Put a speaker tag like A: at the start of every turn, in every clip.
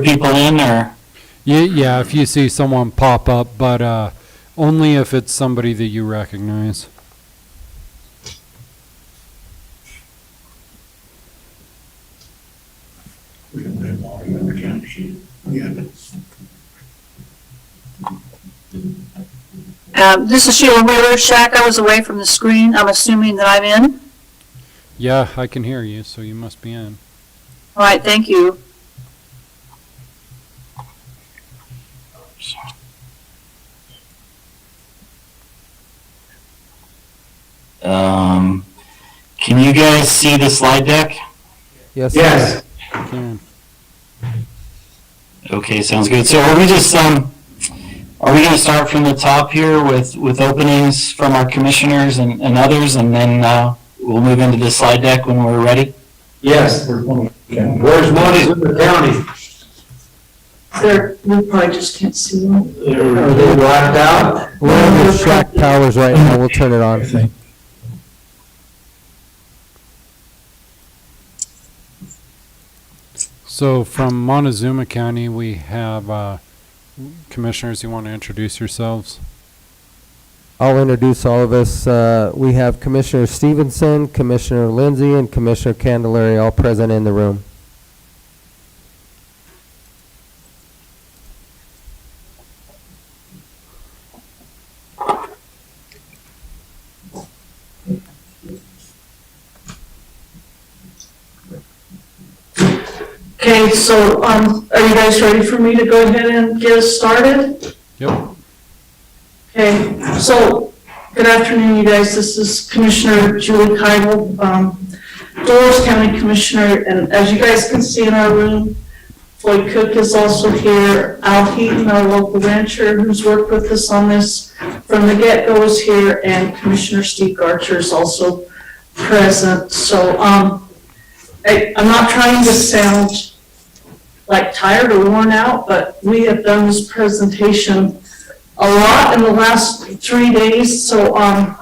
A: other people in, or?
B: Yeah, if you see someone pop up, but only if it's somebody that you recognize.
C: We don't have water in the county sheet. Yeah.
D: This is Sheila Wheeler. Shaq, I was away from the screen. I'm assuming that I'm in.
B: Yeah, I can hear you, so you must be in.
D: All right, thank you.
A: Can you guys see the slide deck?
E: Yes.
C: Yes.
B: I can.
A: Okay, sounds good. So are we just, are we going to start from the top here with openings from our commissioners and others, and then we'll move into the slide deck when we're ready?
C: Yes. Where's Montezuma County?
D: We probably just can't see them.
C: Are they blacked out?
E: We're on the shack towers right now. We'll turn it on.
B: So from Montezuma County, we have commissioners. You want to introduce yourselves?
E: I'll introduce all of us. We have Commissioner Stevenson, Commissioner Lindsay, and Commissioner Candelaria all present in the room.
F: Okay, so are you guys ready for me to go ahead and get us started?
B: Yep.
F: Okay, so good afternoon, you guys. This is Commissioner Julie Keibel, Dolores County Commissioner, and as you guys can see in our room, Floyd Cook is also here. Al Heaton, our local rancher who's worked with us on this from the get-go, is here, and Commissioner Steve Archer is also present. So I'm not trying to sound like tired or worn out, but we have done this presentation a lot in the last 3 days, so I'm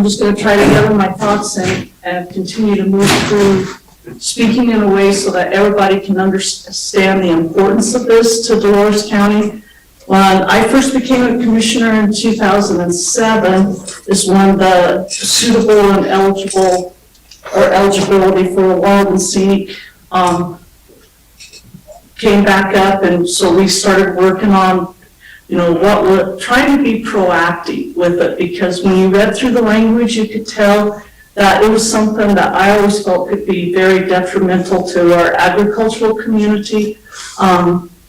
F: just going to try to gather my thoughts and continue to move through speaking in a way so that everybody can understand the importance of this to Dolores County. When I first became a commissioner in 2007 is when the suitable and eligible or eligibility for a wild and scenic came back up, and so we started working on, what we're trying to be proactive with it, because when you read through the language, you could tell that it was something that I always felt could be very detrimental to our agricultural community.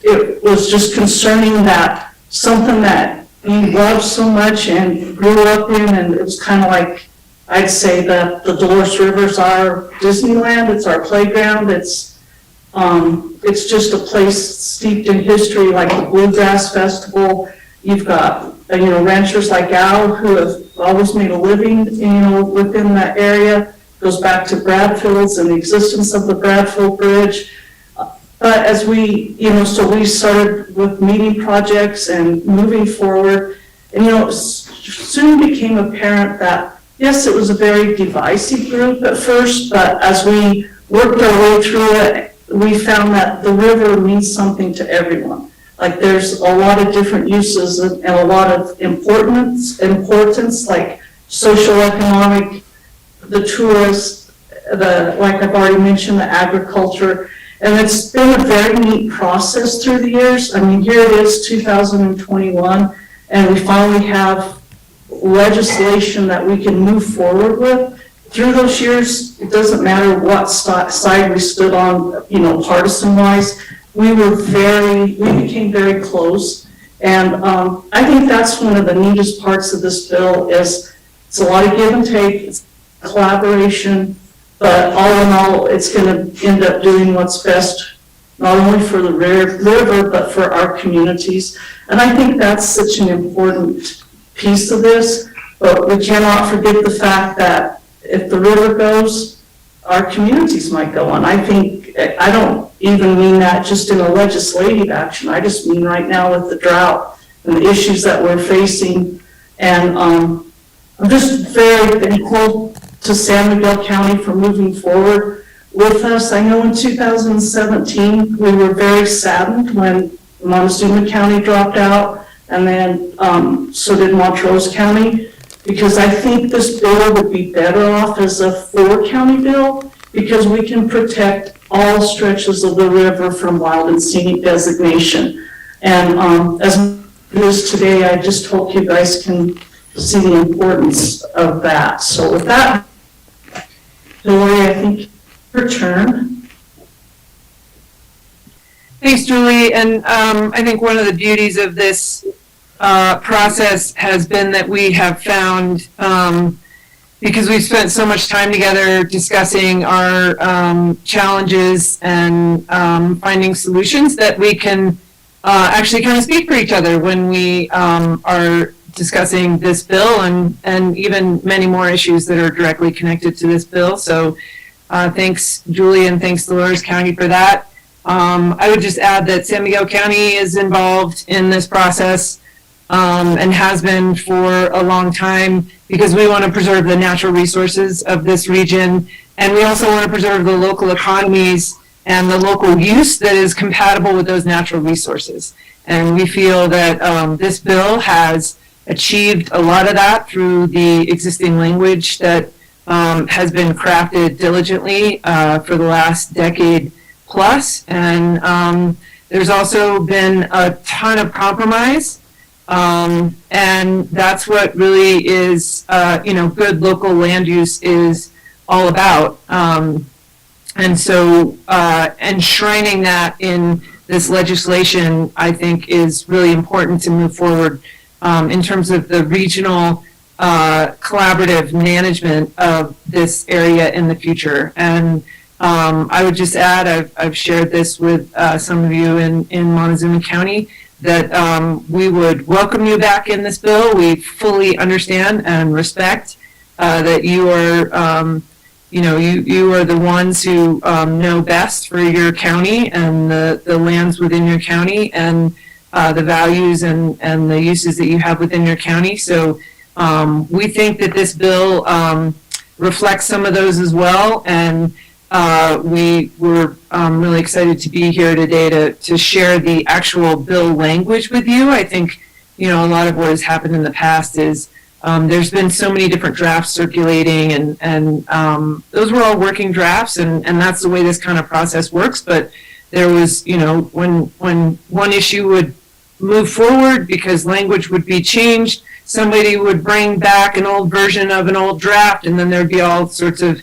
F: It was just concerning that something that you love so much and grew up in, and it was kind of like, I'd say that the Dolores River's our Disneyland, it's our playground, it's just a place steeped in history, like the Bluegrass Festival. You've got, ranchers like Al who have always made a living, within that area. Goes back to Bradfield's and the existence of the Bradfield Bridge. But as we, so we started with meeting projects and moving forward, and, soon became apparent that, yes, it was a very divisive group at first, but as we worked our way through it, we found that the river means something to everyone. Like there's a lot of different uses and a lot of importance, like social, economic, the tourists, like I've already mentioned, the agriculture. And it's been a very neat process through the years. I mean, here it is, 2021, and we finally have legislation that we can move forward with. Through those years, it doesn't matter what side we stood on, partisan-wise, we became very close. And I think that's one of the neatest parts of this bill is it's a lot of give and take, it's collaboration, but all in all, it's going to end up doing what's best, not only for the river, but for our communities. And I think that's such an important piece of this, but we cannot forget the fact that if the river goes, our communities might go on. I don't even mean that just in a legislative action. I just mean right now with the drought and the issues that we're facing. And I'm just very thankful to San Miguel County for moving forward with us. I know in 2017, we were very saddened when Montezuma County dropped out, and then so did Montrose County, because I think this bill would be better off as a 4-county bill, because we can protect all stretches of the river from wild and scenic designation. And as it is today, I just hope you guys can see the importance of that. So with that, Hillary, I think your turn.
G: Thanks, Julie. And I think one of the beauties of this process has been that we have found, because we've spent so much time together discussing our challenges and finding solutions, that we can actually kind of speak for each other when we are discussing this bill and even many more issues that are directly connected to this bill. So thanks, Julie, and thanks, Dolores County, for that. I would just add that San Miguel County is involved in this process and has been for a long time, because we want to preserve the natural resources of this region, and we also want to preserve the local economies and the local use that is compatible with those natural resources. And we feel that this bill has achieved a lot of that through the existing language that has been crafted diligently for the last decade plus. And there's also been a ton of compromise. And that's what really is, good local land use is all about. And so enshrining that in this legislation, I think, is really important to move forward in terms of the regional collaborative management of this area in the future. And I would just add, I've shared this with some of you in Montezuma County, that we would welcome you back in this bill. We fully understand and respect that you are, you are the ones who know best for your county and the lands within your county and the values and the uses that you have within your county. So we think that this bill reflects some of those as well. And we were really excited to be here today to share the actual bill language with you. I think, a lot of what has happened in the past is there's been so many different drafts circulating, and those were all working drafts, and that's the way this kind of process works. But there was, when one issue would move forward because language would be changed, somebody would bring back an old version of an old draft, and then there'd be all sorts of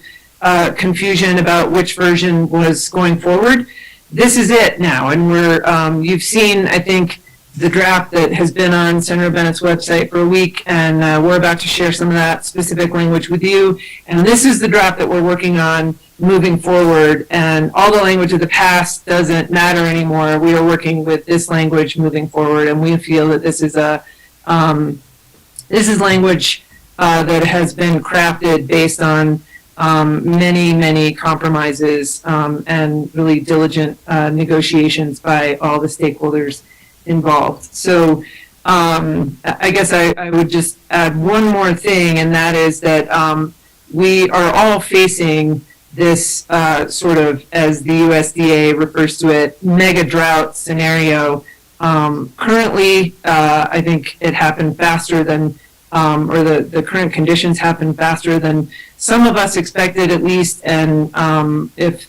G: confusion about which version was going forward. This is it now, and you've seen, I think, the draft that has been on Senator Bennett's website for a week, and we're about to share some of that specific language with you. And this is the draft that we're working on moving forward, and all the language of the past doesn't matter anymore. We are working with this language moving forward, and we feel that this is language that has been crafted based on many, many compromises and really diligent negotiations by all the stakeholders involved. So I guess I would just add one more thing, and that is that we are all facing this sort of, as the USDA refers to it, mega drought scenario. Currently, I think it happened faster than, or the current conditions happened faster than some of us expected, at least. And if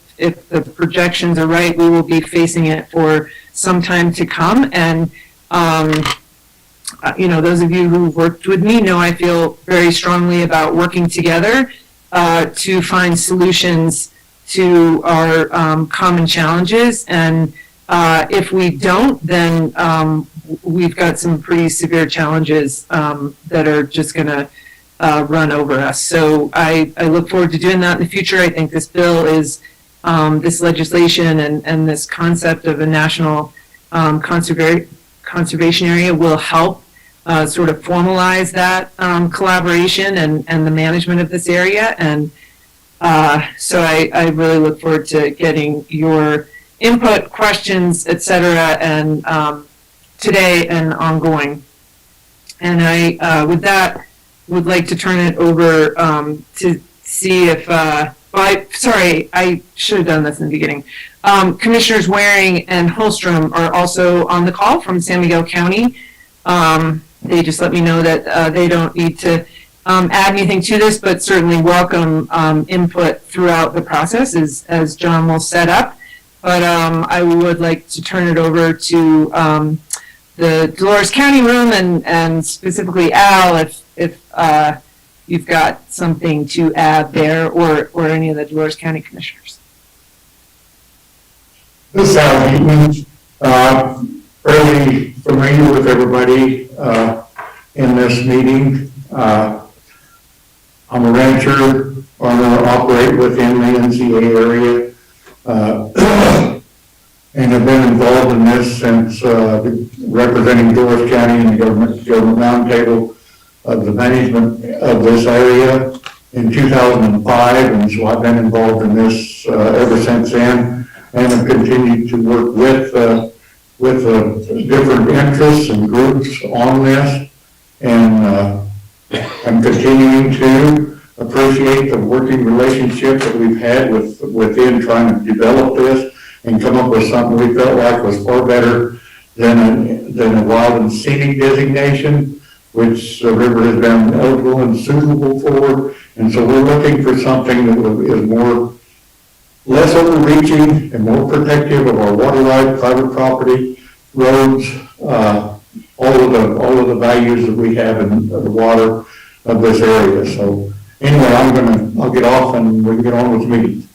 G: the projections are right, we will be facing it for some time to come. And those of you who worked with me know I feel very strongly about working together to find solutions to our common challenges. And if we don't, then we've got some pretty severe challenges that are just going to run over us. So I look forward to doing that in the future. I think this bill is, this legislation and this concept of a national conservation area will help sort of formalize that collaboration and the management of this area. And so I really look forward to getting your input, questions, etc., and today and ongoing. And I, with that, would like to turn it over to see if sorry, I should have done this in the beginning. Commissioners Waring and Holstrom are also on the call from San Miguel County. They just let me know that they don't need to add anything to this, but certainly welcome input throughout the process as John will set up. But I would like to turn it over to the Dolores County room and specifically Al, if you've got something to add there, or any of the Dolores County commissioners.
C: This is Al Heaton, fairly familiar with everybody in this meeting. I'm a rancher, farmer, operate within the NCA area, and have been involved in this since representing Dolores County and the government roundtable of the management of this area in 2005, and so I've been involved in this ever since then, and have continued to work with different interests and groups on this, and I'm continuing to appreciate the working relationship that we've had within trying to develop this and come up with something we felt like was far better than a wild and scenic designation, which the river has been eligible and suitable for. And so we're looking for something that is less overreaching and more protective of our water right, private property, roads, all of the values that we have in the water of this area. So anyway, I'll get off and we can get on with the meeting.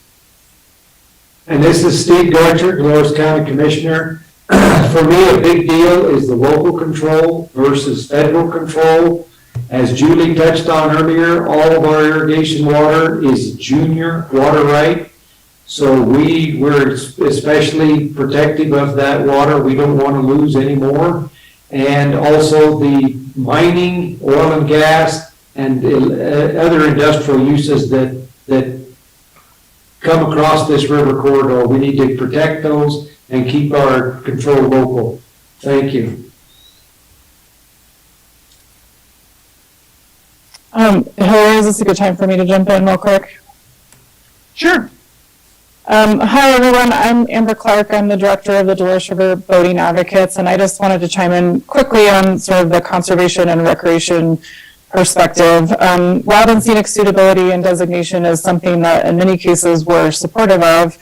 H: And this is Steve Dorcher, Dolores County Commissioner. For me, a big deal is the local control versus federal control. As Julie touched on earlier, all of our irrigation water is junior water right. So we're especially protective of that water. We don't want to lose any more. And also the mining, oil and gas, and other industrial uses that come across this river corridor. We need to protect those and keep our control local. Thank you.
I: Hillary, is this a good time for me to jump in real quick?
G: Sure.
I: Hi, everyone. I'm Amber Clark. I'm the director of the Dolores River Boating Advocates, and I just wanted to chime in quickly on sort of the conservation and recreation perspective. Wild and scenic suitability and designation is something that in many cases we're supportive of.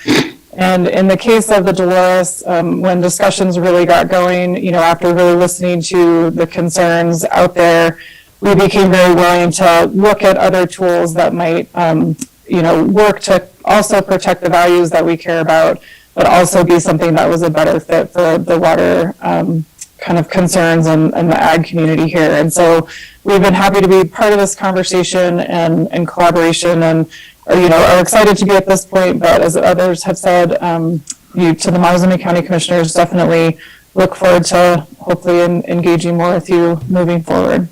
I: And in the case of the Dolores, when discussions really got going, after really listening to the concerns out there, we became very willing to look at other tools that might, work to also protect the values that we care about, but also be something that was a better fit for the water kind of concerns and the ag community here. And so we've been happy to be part of this conversation and collaboration, and are excited to be at this point. But as others have said, to the Montezuma County Commissioners, definitely look forward to hopefully engaging more with you moving forward.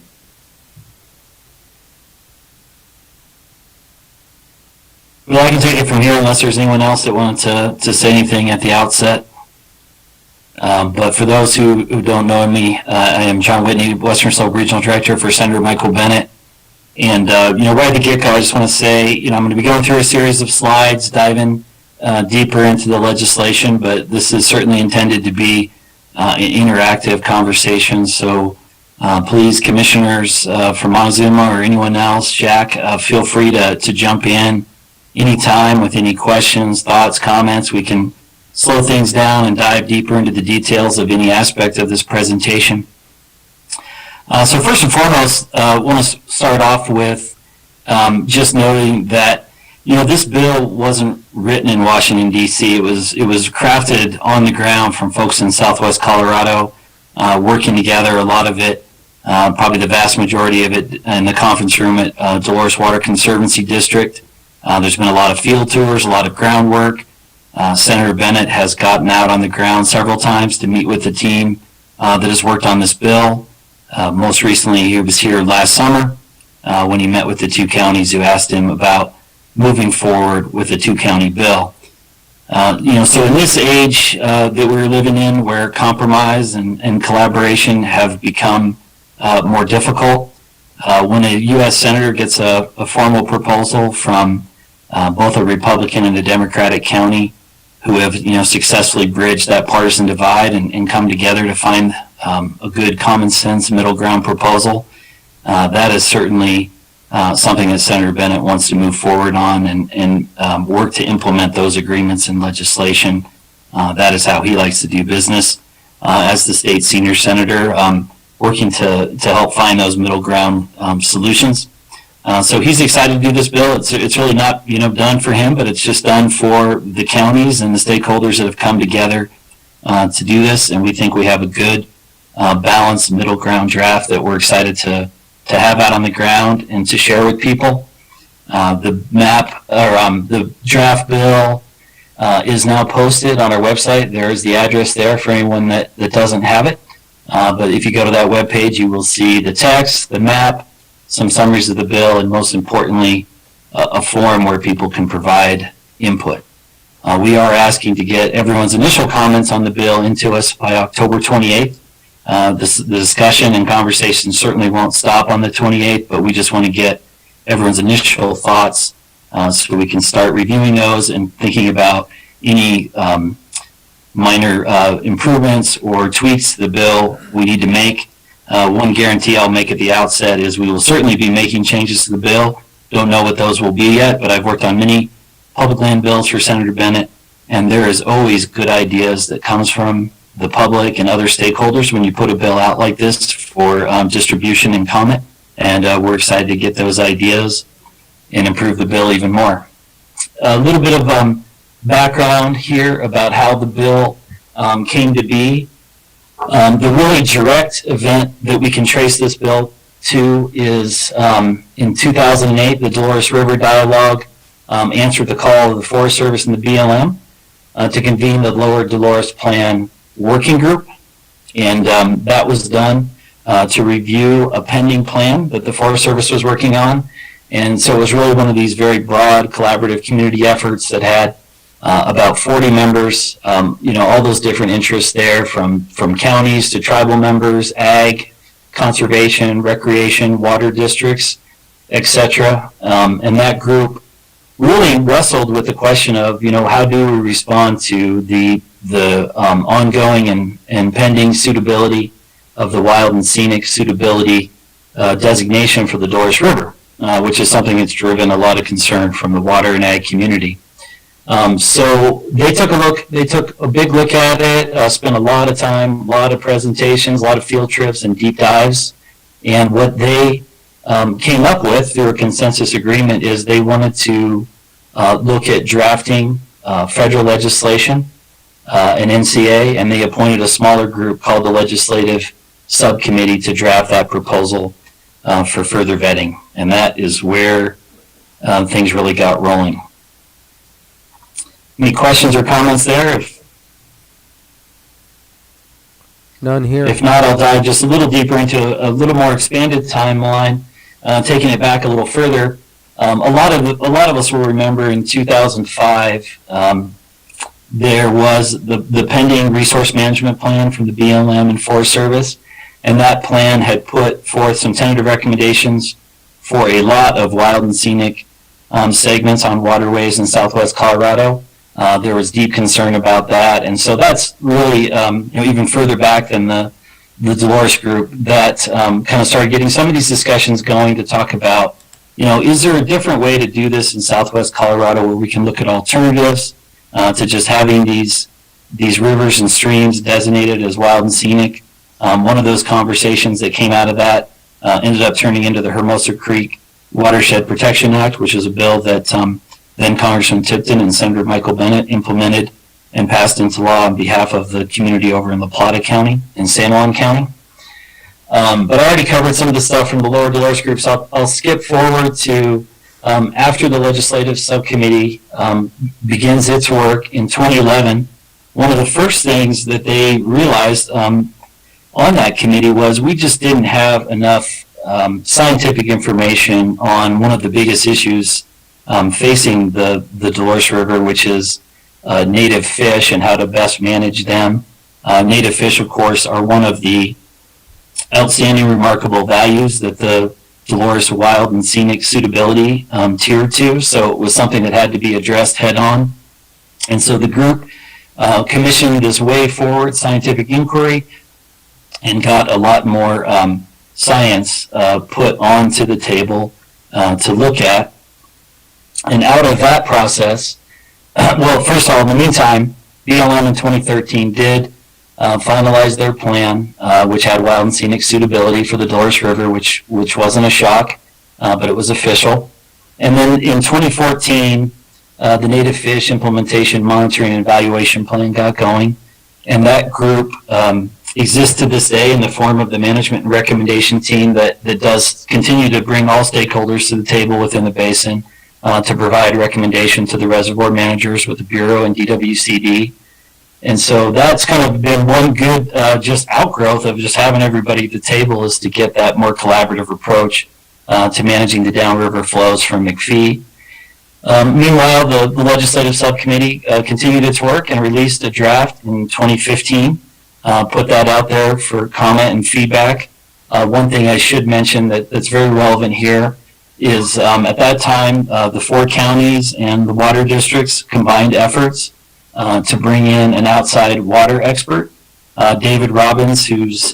A: Well, I can take it from here unless there's anyone else that wanted to say anything at the outset. But for those who don't know me, I am John Whitney, Western Slope Regional Director for Senator Michael Bennett. And, right at the get-go, I just want to say, I'm going to be going through a series of slides, diving deeper into the legislation, but this is certainly intended to be an interactive conversation. So please, commissioners from Montezuma or anyone else, Jack, feel free to jump in anytime with any questions, thoughts, comments. We can slow things down and dive deeper into the details of any aspect of this presentation. So first and foremost, I want to start off with just noting that, this bill wasn't written in Washington, D.C. It was crafted on the ground from folks in Southwest Colorado, working together, a lot of it, probably the vast majority of it in the conference room at Dolores Water Conservancy District. There's been a lot of field tours, a lot of groundwork. Senator Bennett has gotten out on the ground several times to meet with the team that has worked on this bill. Most recently, he was here last summer when he met with the two counties who asked him about moving forward with the two-county bill. So in this age that we're living in, where compromise and collaboration have become more difficult, when a U.S. Senator gets a formal proposal from both a Republican and a Democratic county, who have, successfully bridged that partisan divide and come together to find a good common sense middle ground proposal. That is certainly something that Senator Bennett wants to move forward on and work to implement those agreements in legislation. That is how he likes to do business as the state senior senator, working to help find those middle ground solutions. So he's excited to do this bill. It's really not done for him, but it's just done for the counties and the stakeholders that have come together to do this. And we think we have a good balanced middle ground draft that we're excited to have out on the ground and to share with people. The draft bill is now posted on our website. There is the address there for anyone that doesn't have it. But if you go to that webpage, you will see the text, the map, some summaries of the bill, and most importantly, a forum where people can provide input. We are asking to get everyone's initial comments on the bill into us by October 28th. The discussion and conversation certainly won't stop on the 28th, but we just want to get everyone's initial thoughts so we can start reviewing those and thinking about any minor improvements or tweaks to the bill we need to make. One guarantee I'll make at the outset is we will certainly be making changes to the bill. Don't know what those will be yet, but I've worked on many public land bills for Senator Bennett, and there is always good ideas that comes from the public and other stakeholders when you put a bill out like this for distribution and comment, and we're excited to get those ideas and improve the bill even more. A little bit of background here about how the bill came to be. The really direct event that we can trace this bill to is in 2008, the Dolores River Dialogue answered the call of the Forest Service and the BLM to convene the Lower Dolores Plan Working Group. And that was done to review a pending plan that the Forest Service was working on. And so it was really one of these very broad collaborative community efforts that had about 40 members, all those different interests there from counties to tribal members, ag, conservation, recreation, water districts, etc. And that group really wrestled with the question of, how do we respond to the ongoing and pending suitability of the wild and scenic suitability designation for the Dolores River, which is something that's driven a lot of concern from the water and ag community. So they took a big look at it, spent a lot of time, a lot of presentations, a lot of field trips and deep dives. And what they came up with through a consensus agreement is they wanted to look at drafting federal legislation, an NCA, and they appointed a smaller group called the Legislative Subcommittee to draft that proposal for further vetting. And that is where things really got rolling. Any questions or comments there?
E: None here.
A: If not, I'll dive just a little deeper into a little more expanded timeline, taking it back a little further. A lot of us will remember in 2005, there was the pending resource management plan from the BLM and Forest Service, and that plan had put forth some tentative recommendations for a lot of wild and scenic segments on waterways in southwest Colorado. There was deep concern about that, and so that's really even further back than the Dolores group that kind of started getting some of these discussions going to talk about, is there a different way to do this in southwest Colorado where we can look at alternatives to just having these rivers and streams designated as wild and scenic. One of those conversations that came out of that ended up turning into the Hermosa Creek Watershed Protection Act, which is a bill that then Congressman Tipton and Senator Michael Bennett implemented and passed into law on behalf of the community over in La Plata County and San Juan County. But I already covered some of the stuff from the Lower Dolores group, so I'll skip forward to after the Legislative Subcommittee begins its work in 2011. One of the first things that they realized on that committee was we just didn't have enough scientific information on one of the biggest issues facing the Dolores River, which is native fish and how to best manage them. Native fish, of course, are one of the outstanding, remarkable values that the Dolores Wild and Scenic Suitability Tier 2, so it was something that had to be addressed head on. And so the group commissioned this way forward scientific inquiry and got a lot more science put onto the table to look at. And out of that process, well, first of all, in the meantime, BLM in 2013 did finalize their plan, which had wild and scenic suitability for the Dolores River, which wasn't a shock, but it was official. And then in 2014, the Native Fish Implementation Monitoring and Evaluation Plan got going, and that group exists to this day in the form of the management and recommendation team that does continue to bring all stakeholders to the table within the basin to provide recommendation to the reservoir managers with the Bureau and DWCD. And so that's kind of been one good just outgrowth of just having everybody at the table, is to get that more collaborative approach to managing the downriver flows from McPhee. Meanwhile, the legislative subcommittee continued its work and released a draft in 2015, put that out there for comment and feedback. One thing I should mention that's very relevant here is at that time, the 4 counties and the water districts combined efforts to bring in an outside water expert, David Robbins, who's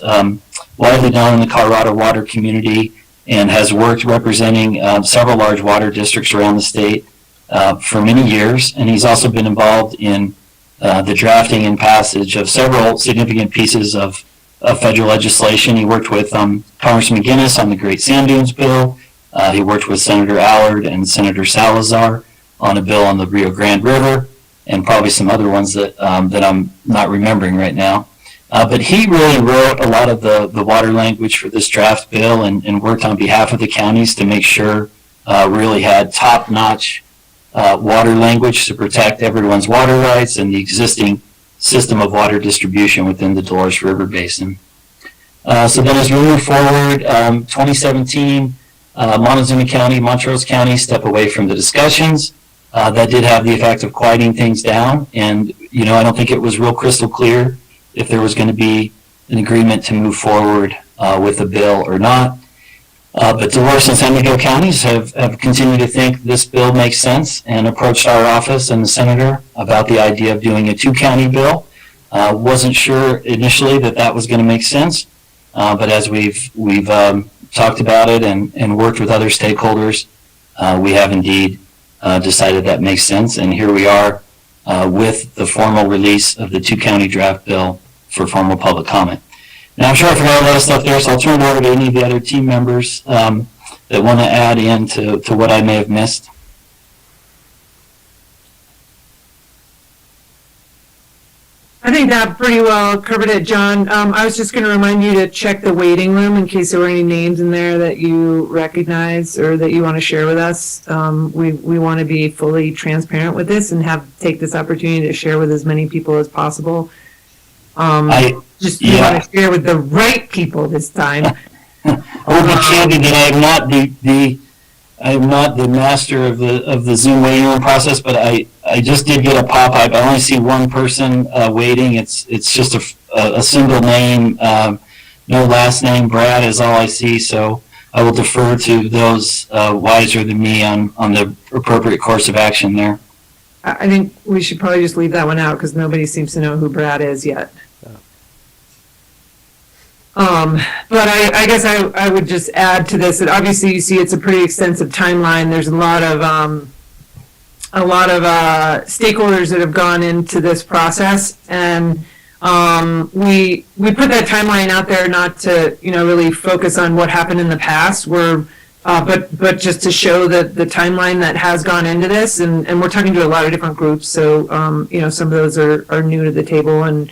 A: widely known in the Colorado water community and has worked representing several large water districts around the state for many years. And he's also been involved in the drafting and passage of several significant pieces of federal legislation. He worked with Congressman McGinnis on the Great Sand Dunes bill. He worked with Senator Allard and Senator Salazar on a bill on the Rio Grande River, and probably some other ones that I'm not remembering right now. But he really wrote a lot of the water language for this draft bill and worked on behalf of the counties to make sure really had top-notch water language to protect everyone's water rights and the existing system of water distribution within the Dolores River Basin. So then as we move forward, 2017, Montezuma County, Montrose County step away from the discussions. That did have the effect of quieting things down, and I don't think it was real crystal clear if there was going to be an agreement to move forward with a bill or not. But Dolores and San Miguel counties have continued to think this bill makes sense and approached our office and the senator about the idea of doing a 2-county bill. Wasn't sure initially that was going to make sense, but as we've talked about it and worked with other stakeholders, we have indeed decided that makes sense, and here we are with the formal release of the 2-county draft bill for formal public comment. Now, I'm sure I forgot a lot of stuff there, so I'll turn it over to any of the other team members that want to add in to what I may have missed.
G: I think that pretty well covered it, John. I was just going to remind you to check the waiting room in case there were any names in there that you recognize or that you want to share with us. We want to be fully transparent with this and take this opportunity to share with as many people as possible. We want to share with the right people this time.
A: I'll be candid that I am not the master of the Zoom waiting room process, but I just did get a pop-up. I only see one person waiting. It's just a single name, no last name. Brad is all I see, so I will defer to those wiser than me on the appropriate course of action there.
G: I think we should probably just leave that one out because nobody seems to know who Brad is yet. But I guess I would just add to this that obviously you see it's a pretty extensive timeline. There's a lot of stakeholders that have gone into this process, and we put that timeline out there not to really focus on what happened in the past. But just to show the timeline that has gone into this, and we're talking to a lot of different groups, so some of those are new to the table, and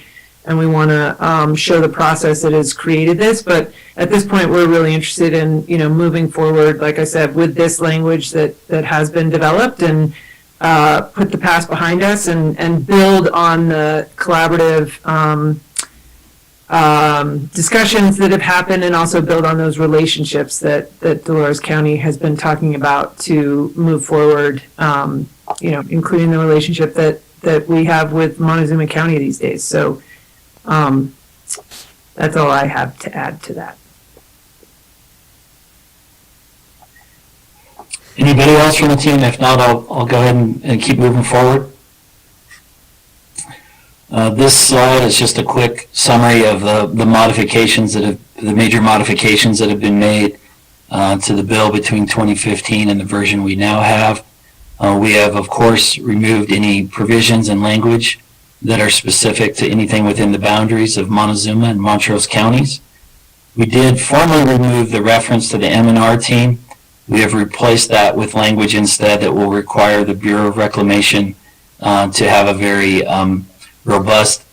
G: we want to show the process that has created this. But at this point, we're really interested in moving forward, like I said, with this language that has been developed, and put the past behind us and build on the collaborative discussions that have happened, and also build on those relationships that Dolores County has been talking about to move forward, including the relationship that we have with Montezuma County these days. So that's all I have to add to that.
A: Anybody else from the team? If not, I'll go ahead and keep moving forward. This slide is just a quick summary of the modifications the major modifications that have been made to the bill between 2015 and the version we now have. We have, of course, removed any provisions and language that are specific to anything within the boundaries of Montezuma and Montrose counties. We did formally remove the reference to the M&R team. We have replaced that with language instead that will require the Bureau of Reclamation to have a very robust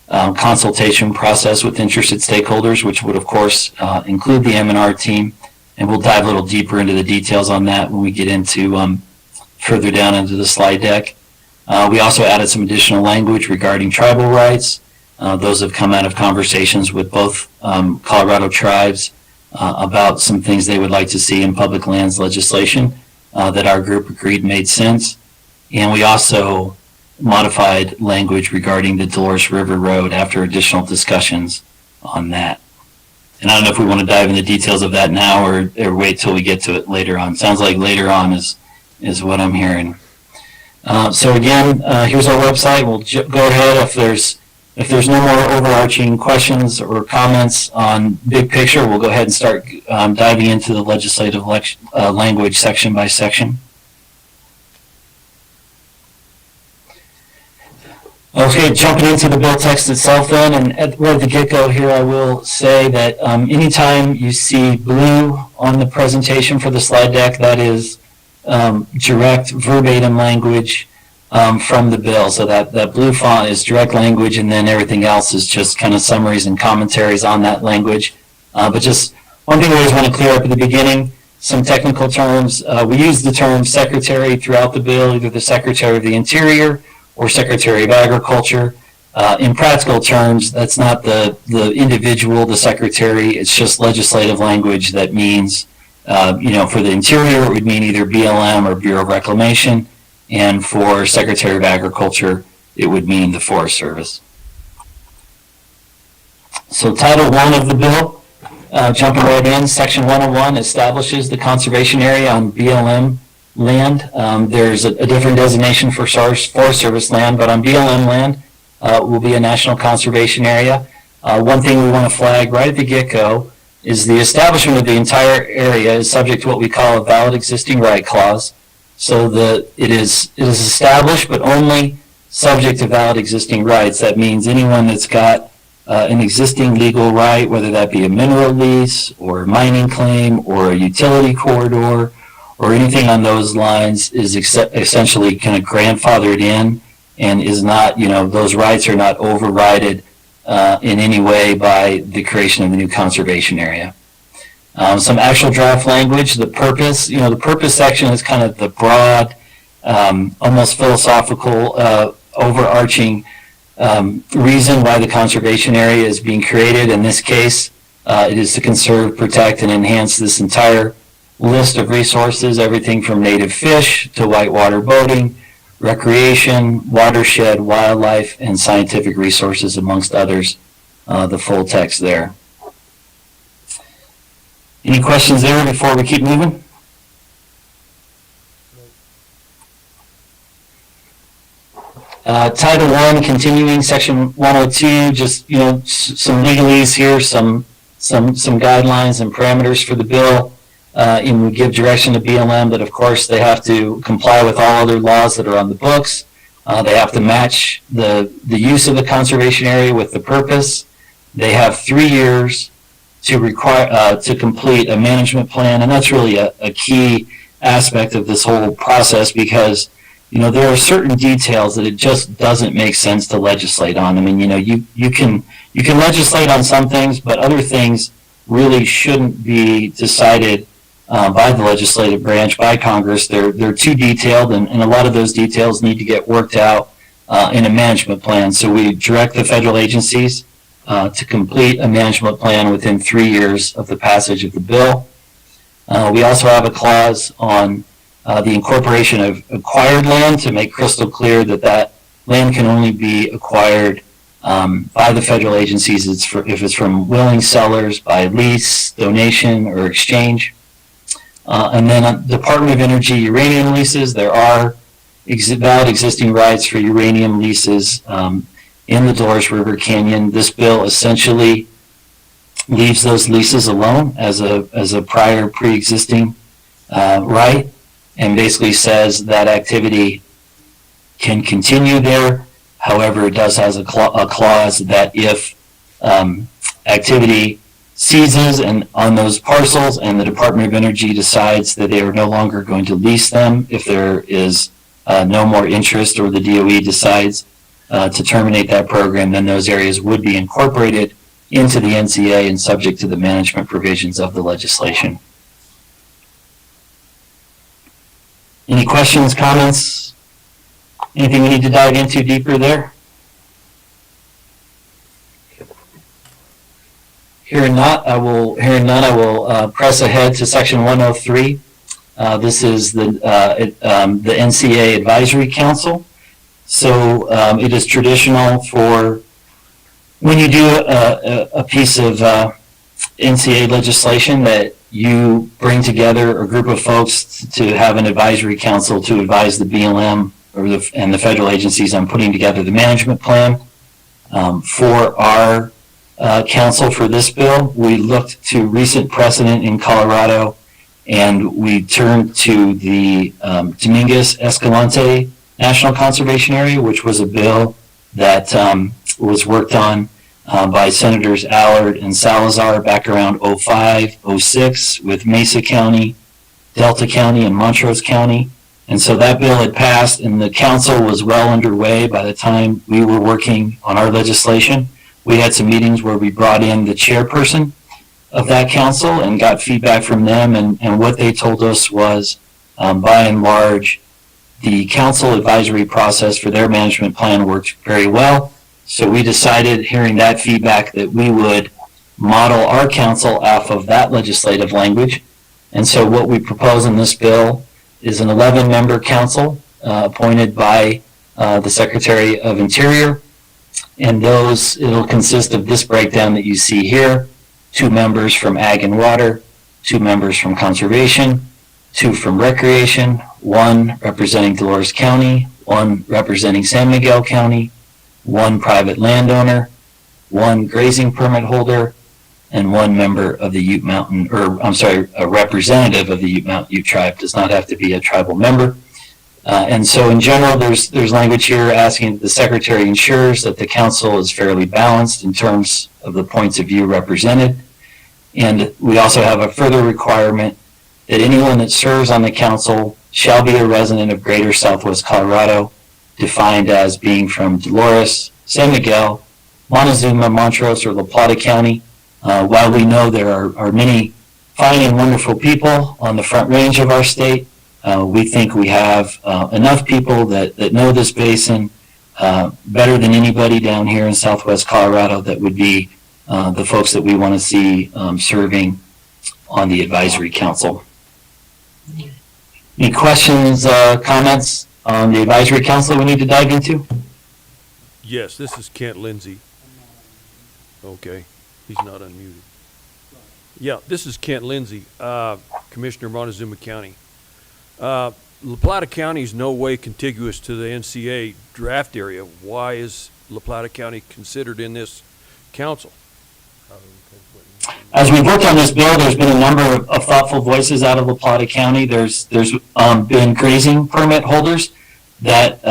A: consultation process with interested stakeholders, which would, of course, include the M&R team. And we'll dive a little deeper into the details on that when we get into further down into the slide deck. We also added some additional language regarding tribal rights. Those have come out of conversations with both Colorado tribes about some things they would like to see in public lands legislation that our group agreed made sense. And we also modified language regarding the Dolores River Road after additional discussions on that. And I don't know if we want to dive into details of that now or wait till we get to it later on. Sounds like later on is what I'm hearing. So again, here's our website. We'll go ahead if there's no more overarching questions or comments on big picture, we'll go ahead and start diving into the legislative language section by section. Okay, jumping into the bill text itself then, and right at the get-go here I will say that anytime you see blue on the presentation for the slide deck, that is direct verbatim language from the bill. So that blue font is direct language, and then everything else is just kind of summaries and commentaries on that language. But just one thing we always want to clear up at the beginning, some technical terms. We use the term secretary throughout the bill, either the Secretary of the Interior or Secretary of Agriculture. In practical terms, that's not the individual, the secretary. It's just legislative language that means, for the Interior, it would mean either BLM or Bureau of Reclamation. And for Secretary of Agriculture, it would mean the Forest Service. So Title I of the bill, jumping right in, Section 101 establishes the conservation area on BLM land. There's a different designation for Forest Service land, but on BLM land will be a national conservation area. One thing we want to flag right at the get-go is the establishment of the entire area is subject to what we call a valid existing right clause. So it is established, but only subject to valid existing rights. That means anyone that's got an existing legal right, whether that be a mineral lease or a mining claim or a utility corridor or anything on those lines, is essentially kind of grandfathered in and is not, those rights are not overridden in any way by the creation of the new conservation area. Some actual draft language, the purpose, the purpose section is kind of the broad, almost philosophical, overarching reason why the conservation area is being created. In this case, it is to conserve, protect, and enhance this entire list of resources, everything from native fish to whitewater boating, recreation, watershed, wildlife, and scientific resources, amongst others, the full text there. Any questions there before we keep moving? Title I, continuing, Section 102, just, some legalese here, some guidelines and parameters for the bill. And we give direction to BLM, but of course they have to comply with all other laws that are on the books. They have to match the use of the conservation area with the purpose. They have 3 years to complete a management plan, and that's really a key aspect of this whole process, because there are certain details that it just doesn't make sense to legislate on. I mean, you can legislate on some things, but other things really shouldn't be decided by the legislative branch, by Congress. They're too detailed, and a lot of those details need to get worked out in a management plan. So we direct the federal agencies to complete a management plan within 3 years of the passage of the bill. We also have a clause on the incorporation of acquired land to make crystal clear that land can only be acquired by the federal agencies if it's from willing sellers, by lease, donation, or exchange. And then on Department of Energy uranium leases, there are valid existing rights for uranium leases in the Dolores River Canyon. This bill essentially leaves those leases alone as a prior pre-existing right, and basically says that activity can continue there. However, it does has a clause that if activity ceases and on those parcels and the Department of Energy decides that they are no longer going to lease them, if there is no more interest or the DOE decides to terminate that program, then those areas would be incorporated into the NCA and subject to the management provisions of the legislation. Any questions, comments? Anything we need to dive into deeper there? Hearing none, I will press ahead to section 103. This is the NCA Advisory Council. So it is traditional for when you do a piece of NCA legislation that you bring together a group of folks to have an advisory council to advise the BLM and the federal agencies on putting together the management plan. For our council for this bill, we looked to recent precedent in Colorado, and we turned to the Dominguez Escalante National Conservation Area, which was a bill that was worked on by Senators Allard and Salazar back around 05, 06 with Mesa County, Delta County, and Montrose County. And so that bill had passed, and the council was well underway by the time we were working on our legislation. We had some meetings where we brought in the chairperson of that council and got feedback from them, and what they told us was, by and large, the council advisory process for their management plan worked very well. So we decided, hearing that feedback, that we would model our council off of that legislative language. And so what we propose in this bill is an 11-member council appointed by the Secretary of Interior. And it'll consist of this breakdown that you see here: 2 members from Ag and Water, 2 members from Conservation, 2 from Recreation, 1 representing Dolores County, 1 representing San Miguel County, 1 private landowner, 1 grazing permit holder, and 1 member of the Ute Mountain, a representative of the Ute Mountain Ute tribe. Does not have to be a tribal member. And so in general, there's language here asking that the Secretary ensures that the council is fairly balanced in terms of the points of view represented. And we also have a further requirement that anyone that serves on the council shall be a resident of Greater Southwest Colorado, defined as being from Dolores, San Miguel, Montezuma, Montrose, or La Plata County. While we know there are many fine and wonderful people on the Front Range of our state, we think we have enough people that know this basin better than anybody down here in Southwest Colorado that would be the folks that we want to see serving on the advisory council. Any questions, comments on the advisory council we need to dive into?
J: Yes, this is Kent Lindsay. Okay, he's not unmuted. Yeah, this is Kent Lindsay, Commissioner, Montezuma County. La Plata County is no way contiguous to the NCA draft area. Why is La Plata County considered in this council?
A: As we've worked on this bill, there's been a number of thoughtful voices out of La Plata County. There's been grazing permit holders that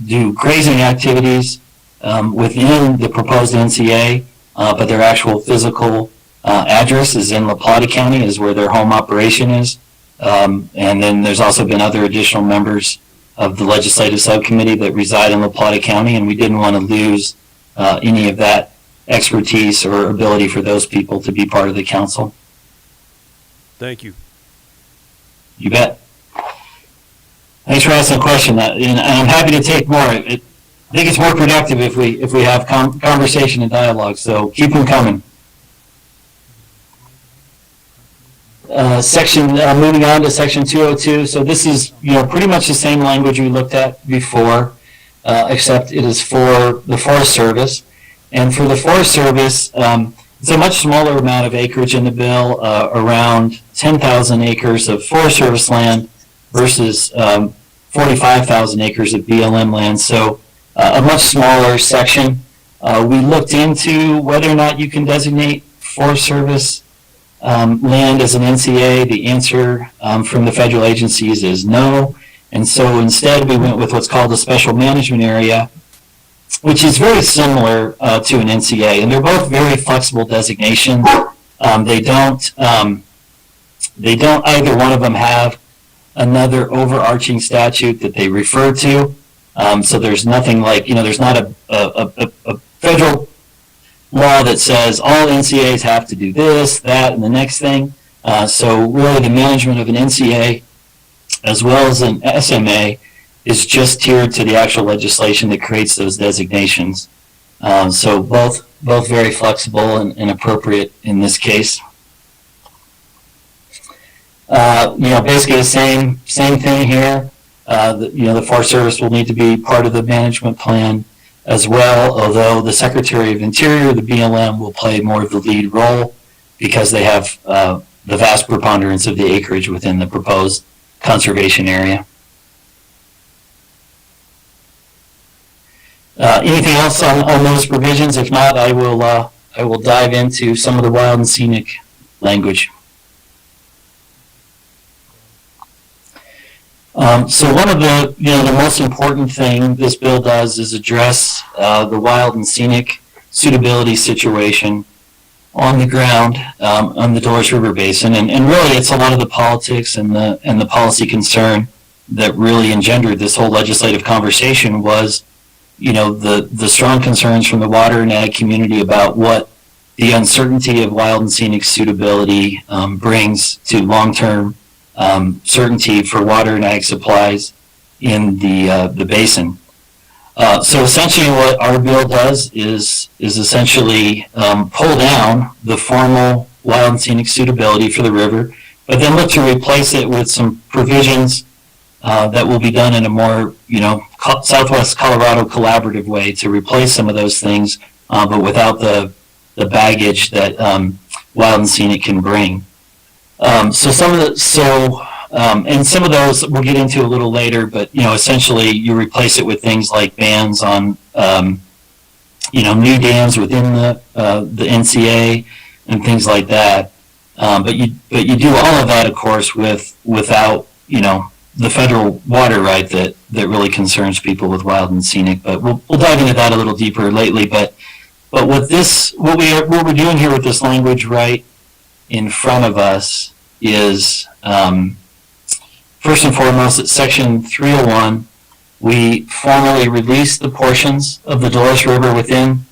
A: do grazing activities within the proposed NCA, but their actual physical address is in La Plata County, is where their home operation is. And then there's also been other additional members of the legislative subcommittee that reside in La Plata County, and we didn't want to lose any of that expertise or ability for those people to be part of the council.
J: Thank you.
A: You bet. Thanks for asking a question, and I'm happy to take more. I think it's more productive if we have conversation and dialogue, so keep them coming. Moving on to section 202. So this is, pretty much the same language we looked at before, except it is for the Forest Service. And for the Forest Service, it's a much smaller amount of acreage in the bill, around 10,000 acres of Forest Service land versus 45,000 acres of BLM land. So a much smaller section. We looked into whether or not you can designate Forest Service land as an NCA. The answer from the federal agencies is no. And so instead we went with what's called a special management area, which is very similar to an NCA. And they're both very flexible designations. They don't either one of them have another overarching statute that they refer to. So there's nothing like, there's not a federal law that says all NCAs have to do this, that, and the next thing. So really the management of an NCA as well as an SMA is just tiered to the actual legislation that creates those designations. So both very flexible and appropriate in this case. Basically the same thing here. The Forest Service will need to be part of the management plan as well, although the Secretary of Interior, the BLM, will play more of the lead role because they have the vast preponderance of the acreage within the proposed conservation area. Anything else on those provisions? If not, I will dive into some of the wild and scenic language. So one of the most important thing this bill does is address the wild and scenic suitability situation on the ground on the Dolores River Basin, and really it's a lot of the politics and the policy concern that really engendered this whole legislative conversation was, the strong concerns from the water and ag community about what the uncertainty of wild and scenic suitability brings to long-term certainty for water and ag supplies in the basin. So essentially what our bill does is essentially pull down the formal wild and scenic suitability for the river, but then look to replace it with some provisions that will be done in a more, Southwest Colorado collaborative way to replace some of those things, but without the baggage that wild and scenic can bring. And some of those we'll get into a little later, but essentially you replace it with things like bans on new dams within the NCA and things like that. But you do all of that, of course, without the federal water right that really concerns people with wild and scenic. But we'll dive into that a little deeper lately. But what we're doing here with this language right in front of us is first and foremost, at Section 301, we formally release the portions of the Dolores River within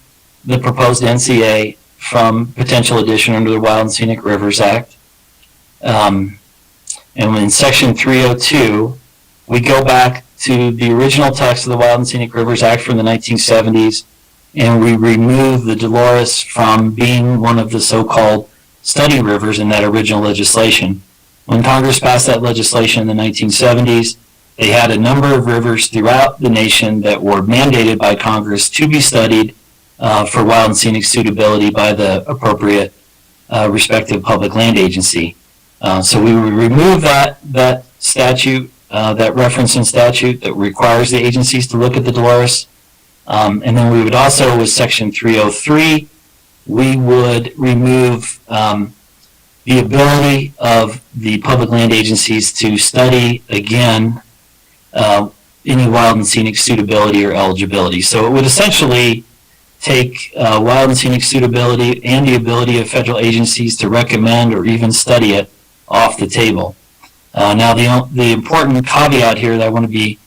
A: the proposed NCA from potential addition under the Wild and Scenic Rivers Act. And in Section 302, we go back to the original text of the Wild and Scenic Rivers Act from the 1970s, and we remove the Dolores from being one of the so-called study rivers in that original legislation. When Congress passed that legislation in the 1970s, they had a number of rivers throughout the nation that were mandated by Congress to be studied for wild and scenic suitability by the appropriate respective public land agency. So we would remove that statute, that reference in statute that requires the agencies to look at the Dolores. And then we would also, with Section 303, we would remove the ability of the public land agencies to study, again, any wild and scenic suitability or eligibility. So it would essentially take wild and scenic suitability and the ability of federal agencies to recommend or even study it off the table. Now, the important caveat here that I want to be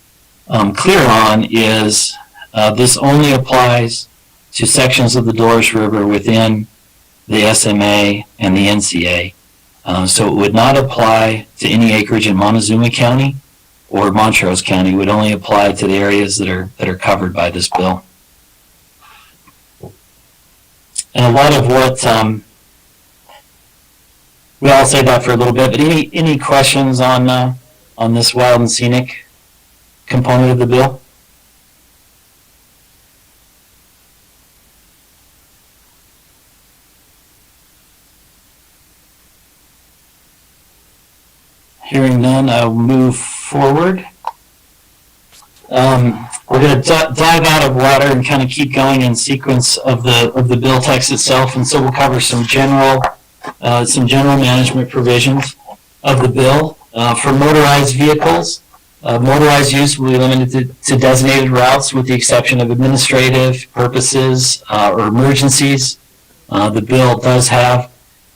A: clear on is this only applies to sections of the Dolores River within the SMA and the NCA. So it would not apply to any acreage in Montezuma County or Montrose County. It would only apply to the areas that are covered by this bill. And a lot of what I'll say that for a little bit. But any questions on this wild and scenic component of the bill? Hearing none, I'll move forward. We're going to dive out of water and kind of keep going in sequence of the bill text itself, and so we'll cover some general management provisions of the bill. For motorized vehicles, motorized use will be limited to designated routes with the exception of administrative purposes or emergencies. The bill does have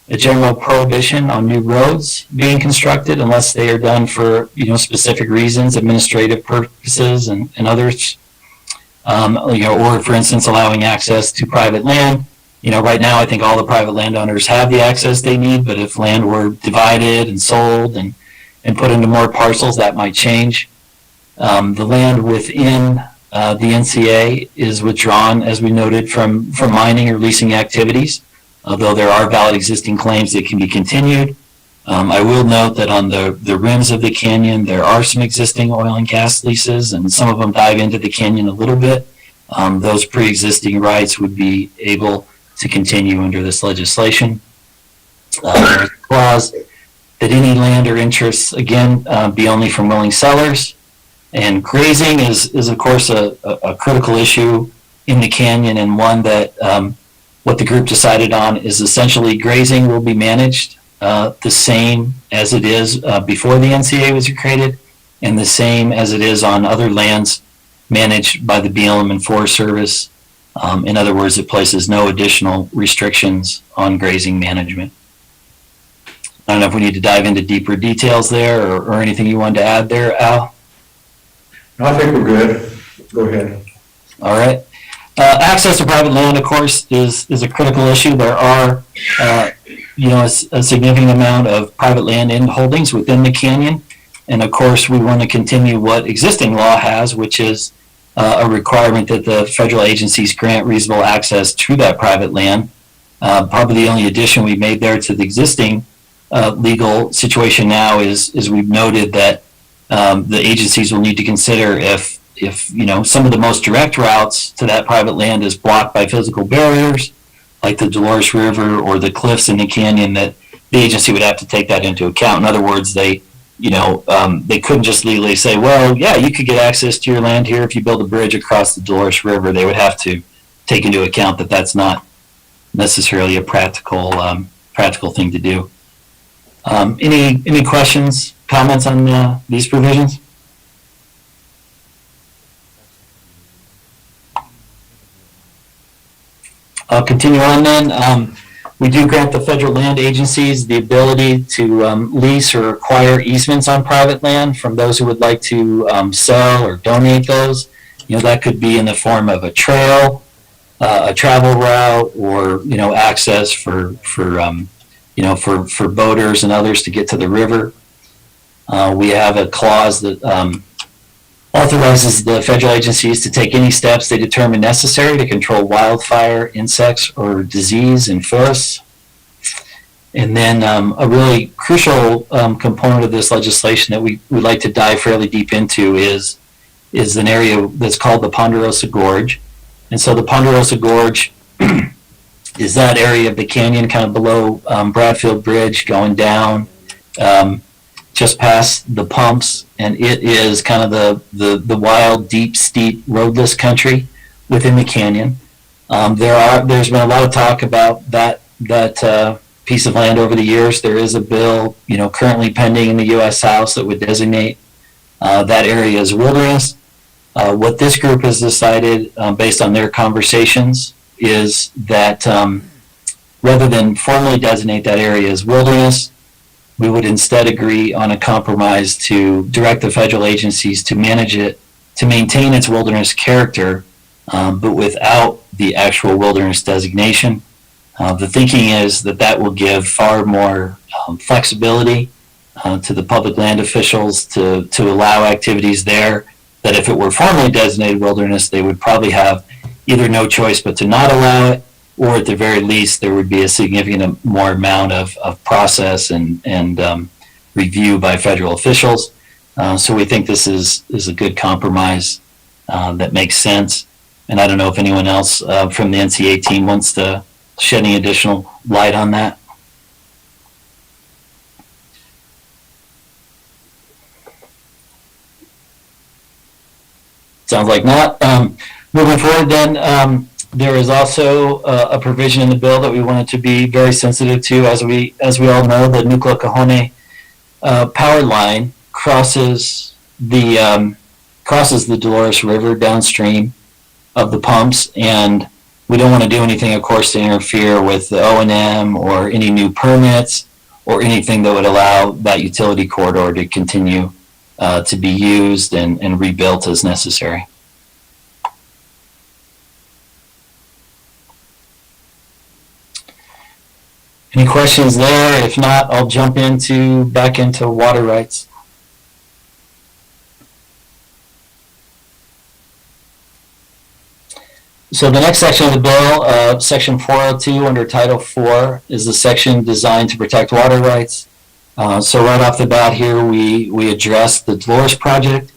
A: a general prohibition on new roads being constructed unless they are done for, specific reasons, administrative purposes and others. Or for instance, allowing access to private land. Right now, I think all the private landowners have the access they need, but if land were divided and sold and put into more parcels, that might change. The land within the NCA is withdrawn, as we noted, from mining or leasing activities. Although there are valid existing claims that can be continued. I will note that on the rims of the canyon, there are some existing oil and gas leases, and some of them dive into the canyon a little bit. Those pre-existing rights would be able to continue under this legislation. There's a clause that any land or interests, again, be only from willing sellers. And grazing is of course, a critical issue in the canyon, and one that what the group decided on is essentially grazing will be managed the same as it is before the NCA was created, and the same as it is on other lands managed by the BLM and Forest Service. In other words, it places no additional restrictions on grazing management. I don't know if we need to dive into deeper details there or anything you wanted to add there, Al?
C: No, I think we're good. Go ahead.
A: All right. Access to private land, of course, is a critical issue. There are, a significant amount of private land in holdings within the canyon. And of course, we want to continue what existing law has, which is a requirement that the federal agencies grant reasonable access to that private land. Probably the only addition we made there to the existing legal situation now is we've noted that the agencies will need to consider if some of the most direct routes to that private land is blocked by physical barriers, like the Dolores River or the cliffs in the canyon, that the agency would have to take that into account. In other words, they couldn't just legally say, well, yeah, you could get access to your land here if you build a bridge across the Dolores River. They would have to take into account that that's not necessarily a practical thing to do. Any questions, comments on these provisions? I'll continue on then. We do grant the federal land agencies the ability to lease or acquire easements on private land from those who would like to sell or donate those. That could be in the form of a trail, a travel route, or access for boaters and others to get to the river. We have a clause that authorizes the federal agencies to take any steps they determine necessary to control wildfire, insects, or disease in forests. And then a really crucial component of this legislation that we would like to dive fairly deep into is an area that's called the Ponderosa Gorge. And so the Ponderosa Gorge is that area of the canyon kind of below Bradfield Bridge going down just past the pumps, and it is kind of the wild, deep, steep, roadless country within the canyon. There's been a lot of talk about that piece of land over the years. There is a bill, currently pending in the U.S. House that would designate that area as wilderness. What this group has decided, based on their conversations, is that rather than formally designate that area as wilderness, we would instead agree on a compromise to direct the federal agencies to manage it, to maintain its wilderness character, but without the actual wilderness designation. The thinking is that will give far more flexibility to the public land officials to allow activities there that if it were formally designated wilderness, they would probably have either no choice but to not allow it, or at the very least, there would be a significant more amount of process and review by federal officials. So we think this is a good compromise that makes sense. And I don't know if anyone else from the NCA team wants to shed any additional light on that. Sounds like not. Moving forward then, there is also a provision in the bill that we wanted to be very sensitive to. As we all know, the Ncaa Cajon power line crosses the Dolores River downstream of the pumps, and we don't want to do anything, of course, to interfere with the O&M or any new permits or anything that would allow that utility corridor to continue to be used and rebuilt as necessary. Any questions there? If not, I'll jump back into water rights. So the next section of the bill, section 402 under Title 4, is the section designed to protect water rights. So right off the bat here, we address the Dolores project.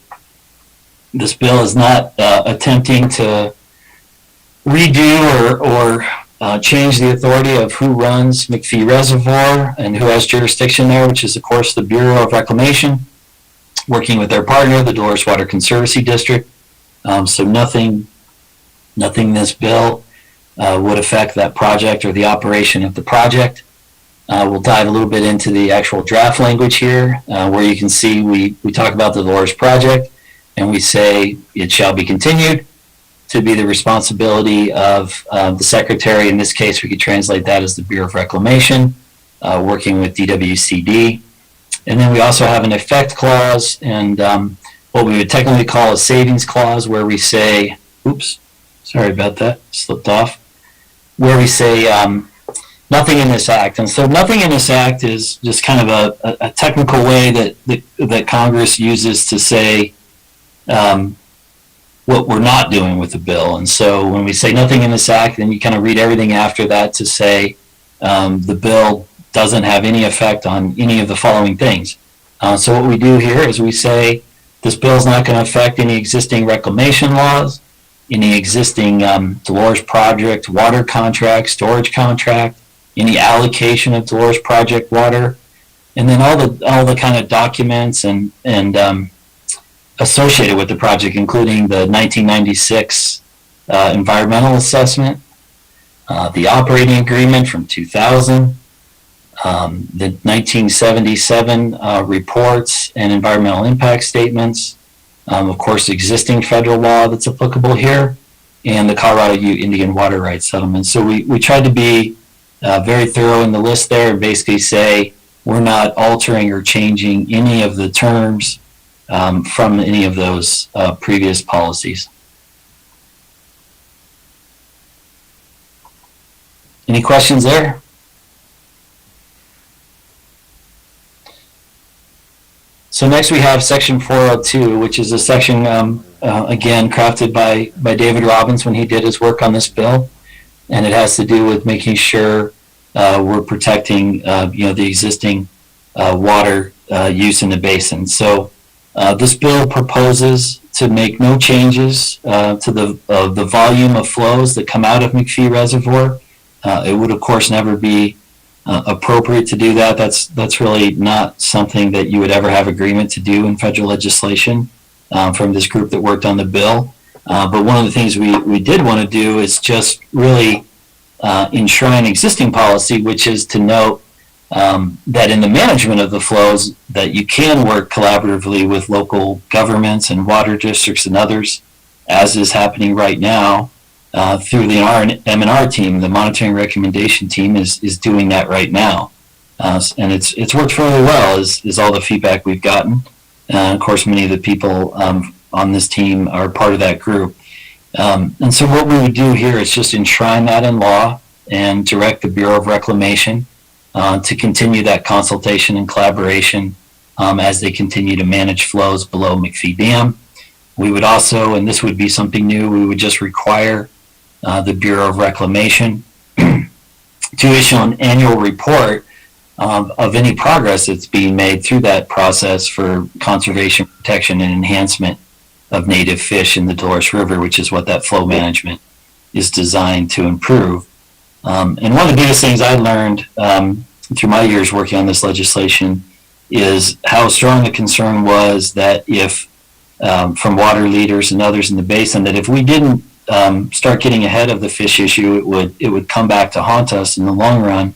A: This bill is not attempting to redo or change the authority of who runs McPhee Reservoir and who has jurisdiction there, which is, of course, the Bureau of Reclamation, working with their partner, the Dolores Water Conservancy District. So nothing in this bill would affect that project or the operation of the project. We'll dive a little bit into the actual draft language here, where you can see we talk about the Dolores project, and we say it shall be continued to be the responsibility of the Secretary. In this case, we could translate that as the Bureau of Reclamation, working with DWCD. And then we also have an effect clause and what we would technically call a savings clause, where we say, oops, sorry about that, slipped off, where we say nothing in this act. And so nothing in this act is just kind of a technical way that Congress uses to say what we're not doing with the bill. And so when we say nothing in this act, then you kind of read everything after that to say the bill doesn't have any effect on any of the following things. So what we do here is we say this bill is not going to affect any existing reclamation laws, any existing Dolores project water contract, storage contract, any allocation of Dolores project water, and then all the kind of documents and associated with the project, including the 1996 environmental assessment, the operating agreement from 2000, the 1977 reports and environmental impact statements, of course, existing federal law that's applicable here, and the Colorado Ute Indian Water Rights Settlement. So we tried to be very thorough in the list there and basically say we're not altering or changing any of the terms from any of those previous policies. Any questions there? So next we have section 402, which is a section, again, crafted by David Robbins when he did his work on this bill. And it has to do with making sure we're protecting, the existing water use in the basin. So this bill proposes to make no changes to the volume of flows that come out of McPhee Reservoir. It would, of course, never be appropriate to do that. That's really not something that you would ever have agreement to do in federal legislation from this group that worked on the bill. But one of the things we did want to do is just really enshrine existing policy, which is to note that in the management of the flows that you can work collaboratively with local governments and water districts and others, as is happening right now. Through the M&R team, the monitoring recommendation team is doing that right now. And it's worked fairly well, is all the feedback we've gotten. Of course, many of the people on this team are part of that group. And so what we would do here is just enshrine that in law and direct the Bureau of Reclamation to continue that consultation and collaboration as they continue to manage flows below McPhee Dam. We would also, and this would be something new, we would just require the Bureau of Reclamation to issue an annual report of any progress that's being made through that process for conservation, protection, and enhancement of native fish in the Dolores River, which is what that flow management is designed to improve. And one of the biggest things I learned through my years working on this legislation is how strong the concern was that if from water leaders and others in the basin that if we didn't start getting ahead of the fish issue, it would come back to haunt us in the long run.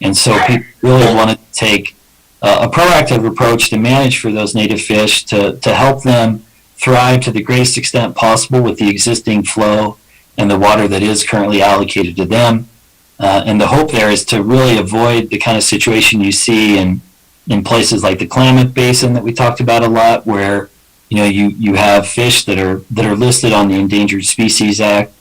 A: And so people really want to take a proactive approach to manage for those native fish to help them thrive to the greatest extent possible with the existing flow and the water that is currently allocated to them. And the hope there is to really avoid the kind of situation you see in places like the Klamath Basin that we talked about a lot, where you have fish that are listed on the Endangered Species Act,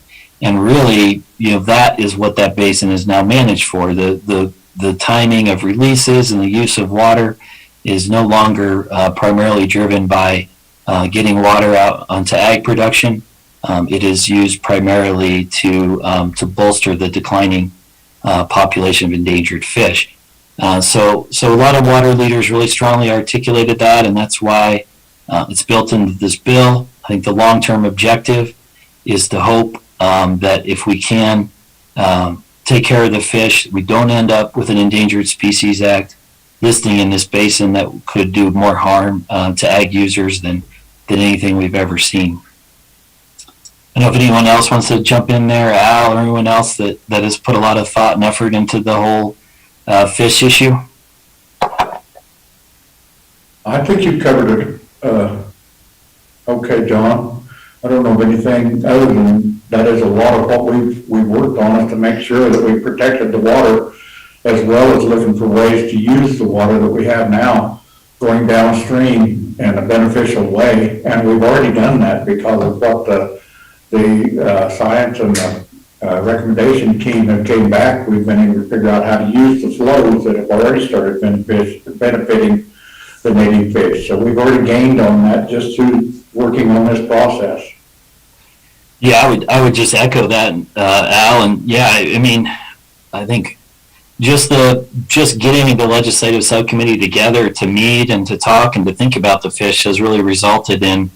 A: and really that is what that basin is now managed for. The timing of releases and the use of water is no longer primarily driven by getting water out onto ag production. It is used primarily to bolster the declining population of endangered fish. So a lot of water leaders really strongly articulated that, and that's why it's built into this bill. I think the long-term objective is to hope that if we can take care of the fish, we don't end up with an Endangered Species Act listing in this basin that could do more harm to ag users than anything we've ever seen. I don't know if anyone else wants to jump in there, Al, or anyone else that has put a lot of thought and effort into the whole fish issue.
C: I think you covered it. Okay, John. I don't know of anything other than that is a lot of what we've worked on is to make sure that we protected the water, as well as looking for ways to use the water that we have now going downstream in a beneficial way. And we've already done that because of what the science and the recommendation team have came back. We've been able to figure out how to use the flows that have already started benefiting the native fish. So we've already gained on that just through working on this process.
A: Yeah, I would just echo that, Al, and yeah, I mean, I think just getting the legislative subcommittee together to meet and to talk and to think about the fish has really resulted in,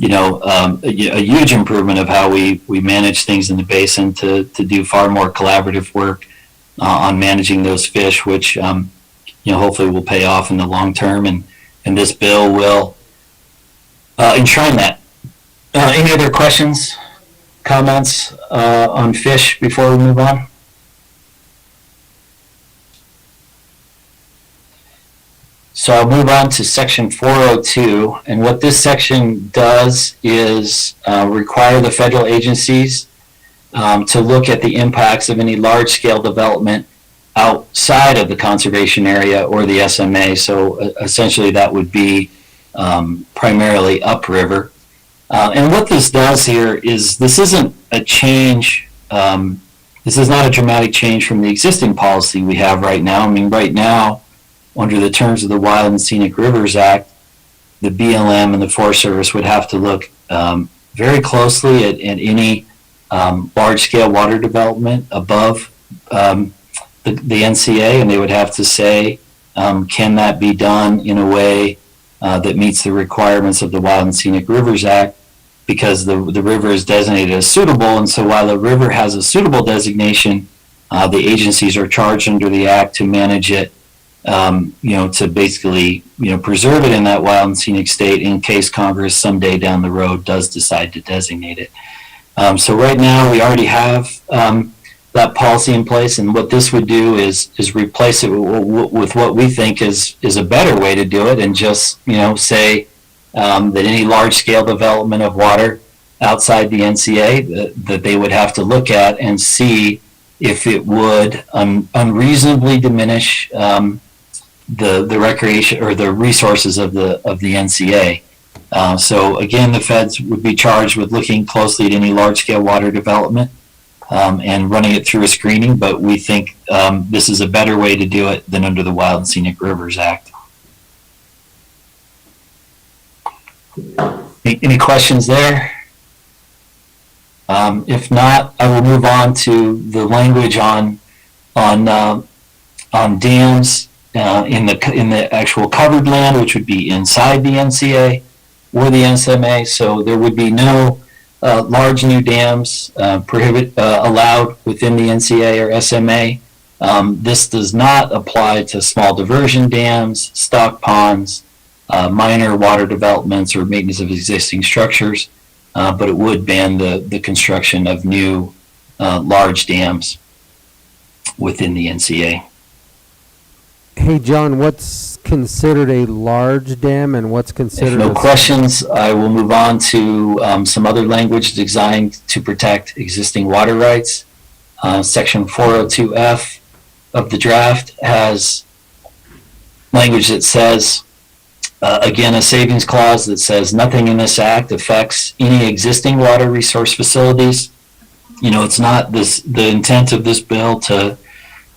A: a huge improvement of how we manage things in the basin to do far more collaborative work on managing those fish, which hopefully will pay off in the long term, and this bill will enshrine that. Any other questions, comments on fish before we move on? So I'll move on to section 402, and what this section does is require the federal agencies to look at the impacts of any large-scale development outside of the conservation area or the SMA. So essentially that would be primarily upriver. And what this does here is this isn't a change, this is not a dramatic change from the existing policy we have right now. I mean, right now, under the terms of the Wild and Scenic Rivers Act, the BLM and the Forest Service would have to look very closely at any large-scale water development above the NCA, and they would have to say, can that be done in a way that meets the requirements of the Wild and Scenic Rivers Act, because the river is designated as suitable. And so while the river has a suitable designation, the agencies are charged under the act to manage it, to basically, preserve it in that wild and scenic state in case Congress someday down the road does decide to designate it. So right now we already have that policy in place, and what this would do is replace it with what we think is a better way to do it, and just say that any large scale development of water outside the NCA that they would have to look at and see if it would unreasonably diminish the recreation or the resources of the NCA. So again, the feds would be charged with looking closely at any large scale water development and running it through a screening, but we think this is a better way to do it than under the Wild and Scenic Rivers Act. Any questions there? If not, I will move on to the language on dams in the actual covered land, which would be inside the NCA or the SMA. So there would be no large new dams allowed within the NCA or SMA. This does not apply to small diversion dams, stock ponds, minor water developments or maintenance of existing structures, but it would ban the construction of new large dams within the NCA.
E: Hey, John, what's considered a large dam and what's
A: If
E: considered
A: no
E: a...
A: questions, I will move on to some other language designed to protect existing water rights. Section 402F of the draft has language that says, again, a savings clause that says nothing in this act affects any existing water resource facilities. You know, it's not the intent of this bill to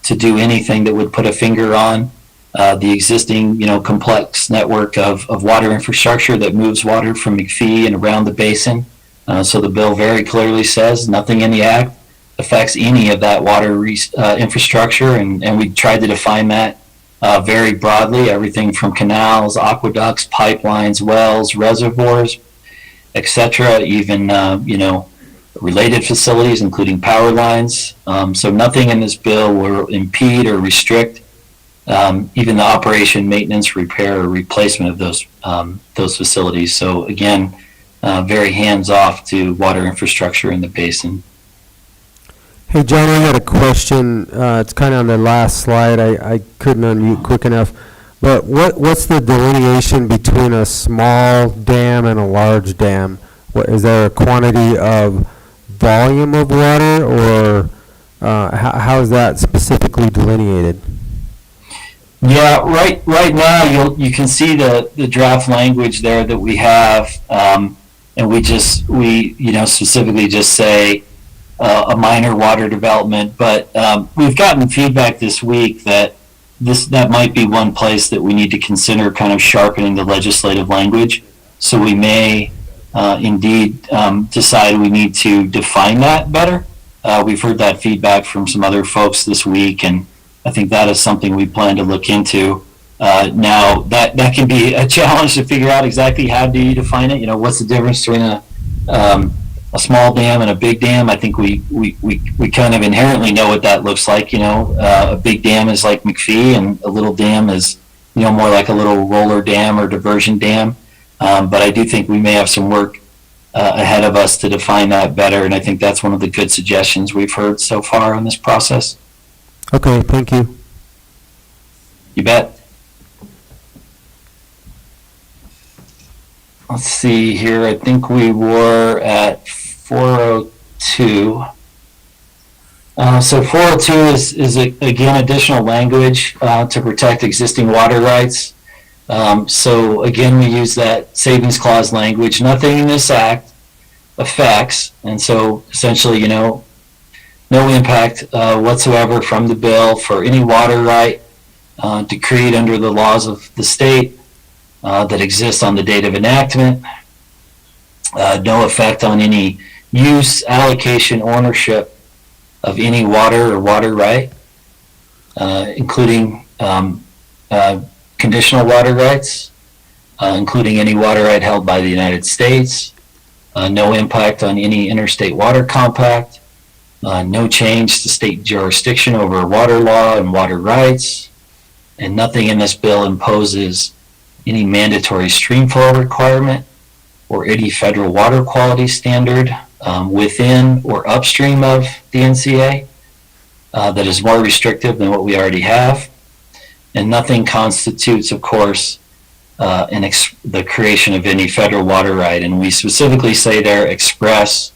A: do anything that would put a finger on the existing, complex network of water infrastructure that moves water from McPhee and around the basin. So the bill very clearly says nothing in the act affects any of that water infrastructure, and we tried to define that very broadly, everything from canals, aqueducts, pipelines, wells, reservoirs, etc., even, related facilities, including power lines. So nothing in this bill will impede or restrict even the operation, maintenance, repair, or replacement of those facilities. So again, very hands-off to water infrastructure in the basin.
E: Hey, John, I had a question. It's kind of on the last slide. I couldn't unmute quick enough. But what's the delineation between a small dam and a large dam? Is there a quantity of volume of water, or how is that specifically delineated?
A: Yeah, right now you can see the draft language there that we have, and we specifically just say a minor water development. But we've gotten feedback this week that that might be one place that we need to consider kind of sharpening the legislative language. So we may indeed decide we need to define that better. We've heard that feedback from some other folks this week, and I think that is something we plan to look into. Now, that can be a challenge to figure out exactly how do you define it. What's the difference between a small dam and a big dam? I think we kind of inherently know what that looks like. A big dam is like McPhee, and a little dam is, more like a little roller dam or diversion dam. But I do think we may have some work ahead of us to define that better, and I think that's one of the good suggestions we've heard so far in this process.
E: Okay, thank you.
A: You bet. Let's see here. I think we were at 402. So 402 is again additional language to protect existing water rights. So again, we use that savings clause language. Nothing in this act affects, and so essentially, no impact whatsoever from the bill for any water right decreed under the laws of the state that exist on the date of enactment. No effect on any use, allocation, ownership of any water or water right, including conditional water rights, including any water right held by the United States. No impact on any interstate water compact. No change to state jurisdiction over water law and water rights, and nothing in this bill imposes any mandatory stream flow requirement or any federal water quality standard within or upstream of the NCA that is more restrictive than what we already have. And nothing constitutes, of course, the creation of any federal water right. And we specifically say there express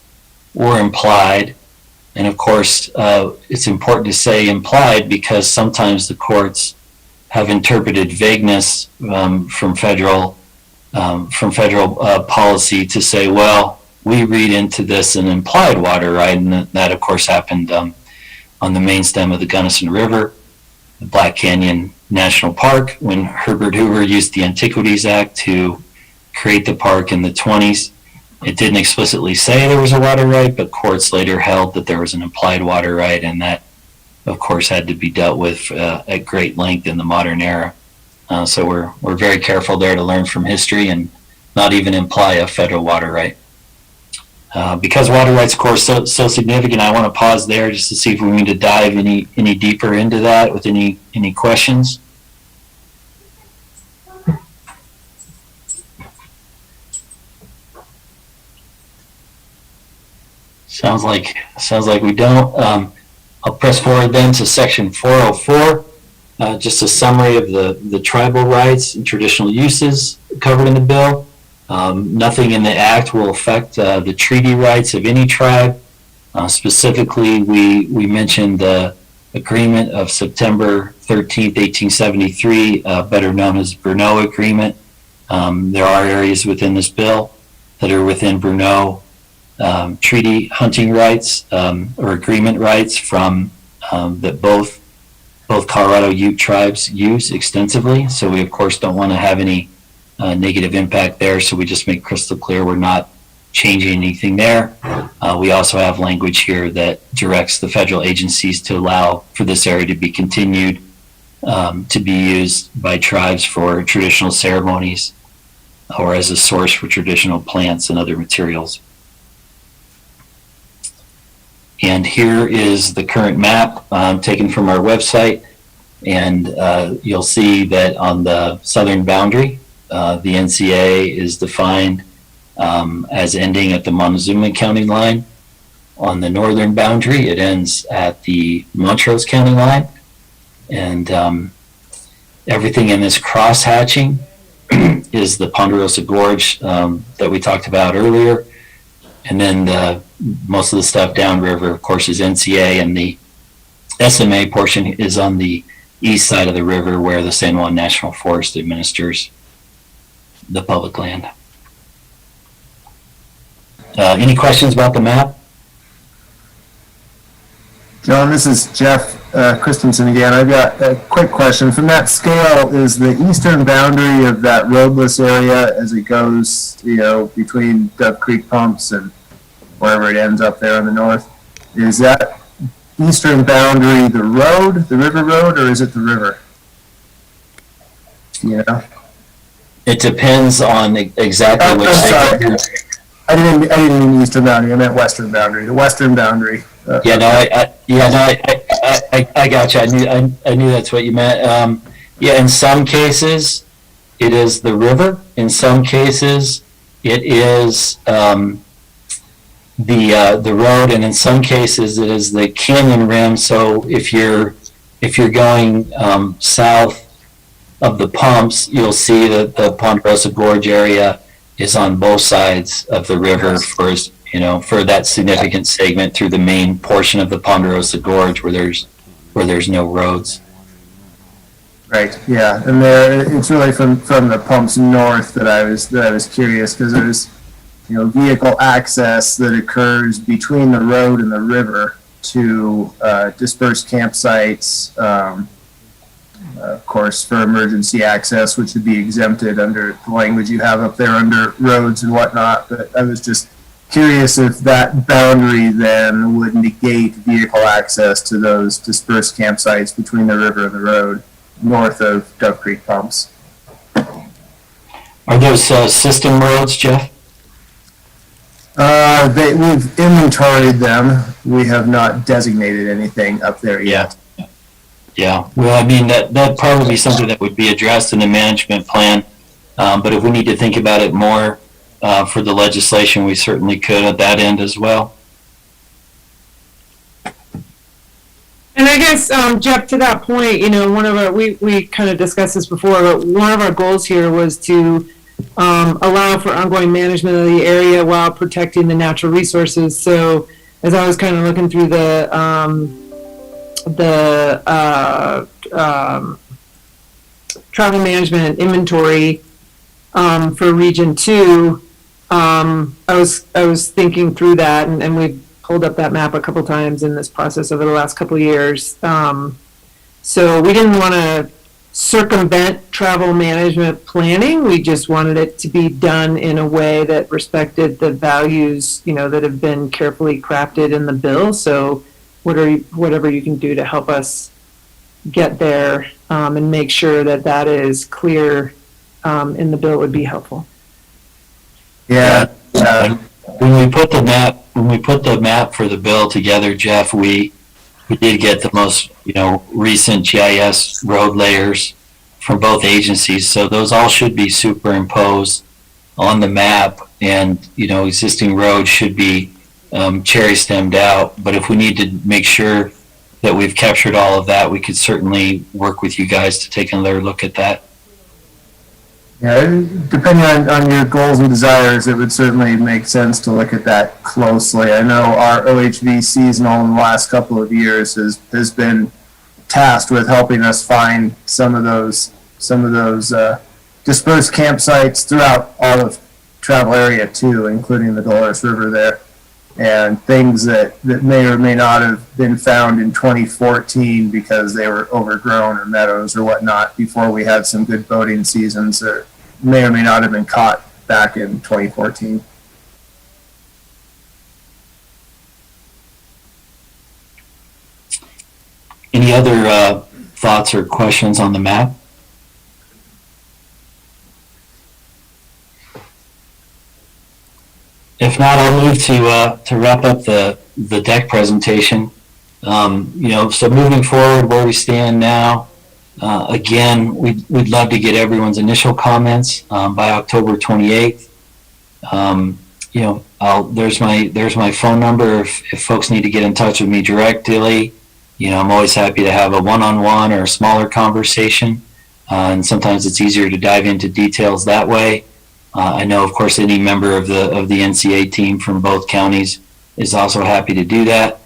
A: or implied. And of course, it's important to say implied because sometimes the courts have interpreted vagueness from federal policy to say, well, we read into this an implied water right, and that of course happened on the main stem of the Gunnison River, the Black Canyon National Park, when Herbert Hoover used the Antiquities Act to create the park in the 20s. It didn't explicitly say there was a water right, but courts later held that there was an implied water right, and that, of course, had to be dealt with at great length in the modern era. So we're very careful there to learn from history and not even imply a federal water right. Because water rights, of course, so significant, I want to pause there just to see if we need to dive any deeper into that with any questions. Sounds like we don't. I'll press forward then to section 404. Just a summary of the tribal rights and traditional uses covered in the bill. Nothing in the act will affect the treaty rights of any tribe. Specifically, we mentioned the agreement of September 13th, 1873, better known as Brno Agreement. There are areas within this bill that are within Brno treaty hunting rights or agreement rights from that both Colorado Ute tribes use extensively. So we of course don't want to have any negative impact there. So we just make crystal clear we're not changing anything there. We also have language here that directs the federal agencies to allow for this area to be continued to be used by tribes for traditional ceremonies or as a source for traditional plants and other materials. And here is the current map taken from our website. And you'll see that on the southern boundary, the NCA is defined as ending at the Montezuma County line. On the northern boundary, it ends at the Montrose County line. And everything in this cross-hatching is the Ponderosa Gorge that we talked about earlier. And then most of the stuff downriver, of course, is NCA, and the SMA portion is on the east side of the river where the San Juan National Forest administers the public land. Any questions about the map?
K: John, this is Jeff Christensen again. I've got a quick question. From that scale, is the eastern boundary of that roadless area as it goes, between Dove Creek pumps and wherever it ends up there on the north, is that eastern boundary the road, the river road, or is it the river?
A: It depends on exactly which.
K: Sorry. I didn't mean eastern boundary. I meant western boundary. The western boundary.
A: I got you. I knew that's what you meant. In some cases, it is the river. In some cases, it is the road, and in some cases, it is the canyon rim. So if you're going south of the pumps, you'll see that the Ponderosa Gorge area is on both sides of the river for that significant segment through the main portion of the Ponderosa Gorge where there's no roads.
K: Right. Yeah, and it's really from the pumps north that I was curious, because there's vehicle access that occurs between the road and the river to dispersed campsites. Of course, for emergency access, which would be exempted under the language you have up there under roads and whatnot. But I was just curious if that boundary then would negate vehicle access to those dispersed campsites between the river and the road north of Dove Creek pumps.
A: Are those system roads, Jeff?
K: We've inventoried them. We have not designated anything up there yet.
A: Yeah, well, I mean, that'd probably be something that would be addressed in the management plan. But if we need to think about it more for the legislation, we certainly could at that end as well.
G: And I guess, Jeff, to that point, one of our, we kind of discussed this before, but one of our goals here was to allow for ongoing management of the area while protecting the natural resources. So as I was kind of looking through the travel management inventory for Region 2, I was thinking through that, and we've pulled up that map a couple times in this process over the last couple of years. So we didn't want to circumvent travel management planning. We just wanted it to be done in a way that respected the values, that have been carefully crafted in the bill. So whatever you can do to help us get there and make sure that is clear in the bill would be helpful.
K: Yeah.
A: When we put the map for the bill together, Jeff, we did get the most recent GIS road layers from both agencies, so those all should be superimposed on the map, and existing roads should be cherry stemmed out. But if we need to make sure that we've captured all of that, we could certainly work with you guys to take another look at that.
K: Yeah, depending on your goals and desires, it would certainly make sense to look at that closely. I know our OHV seasonal in the last couple of years has been tasked with helping us find some of those dispersed campsites throughout all of travel area too, including the Dolores River there, and things that may or may not have been found in 2014 because they were overgrown or meadows or whatnot before we had some good boating seasons that may or may not have been caught back in 2014.
A: Any other thoughts or questions on the map? If not, I'll move to wrap up the deck presentation. So moving forward, where we stand now, again, we'd love to get everyone's initial comments by October 28th. There's my phone number if folks need to get in touch with me directly. I'm always happy to have a one-on-one or a smaller conversation, and sometimes it's easier to dive into details that way. I know, of course, any member of the NCA team from both counties is also happy to do that.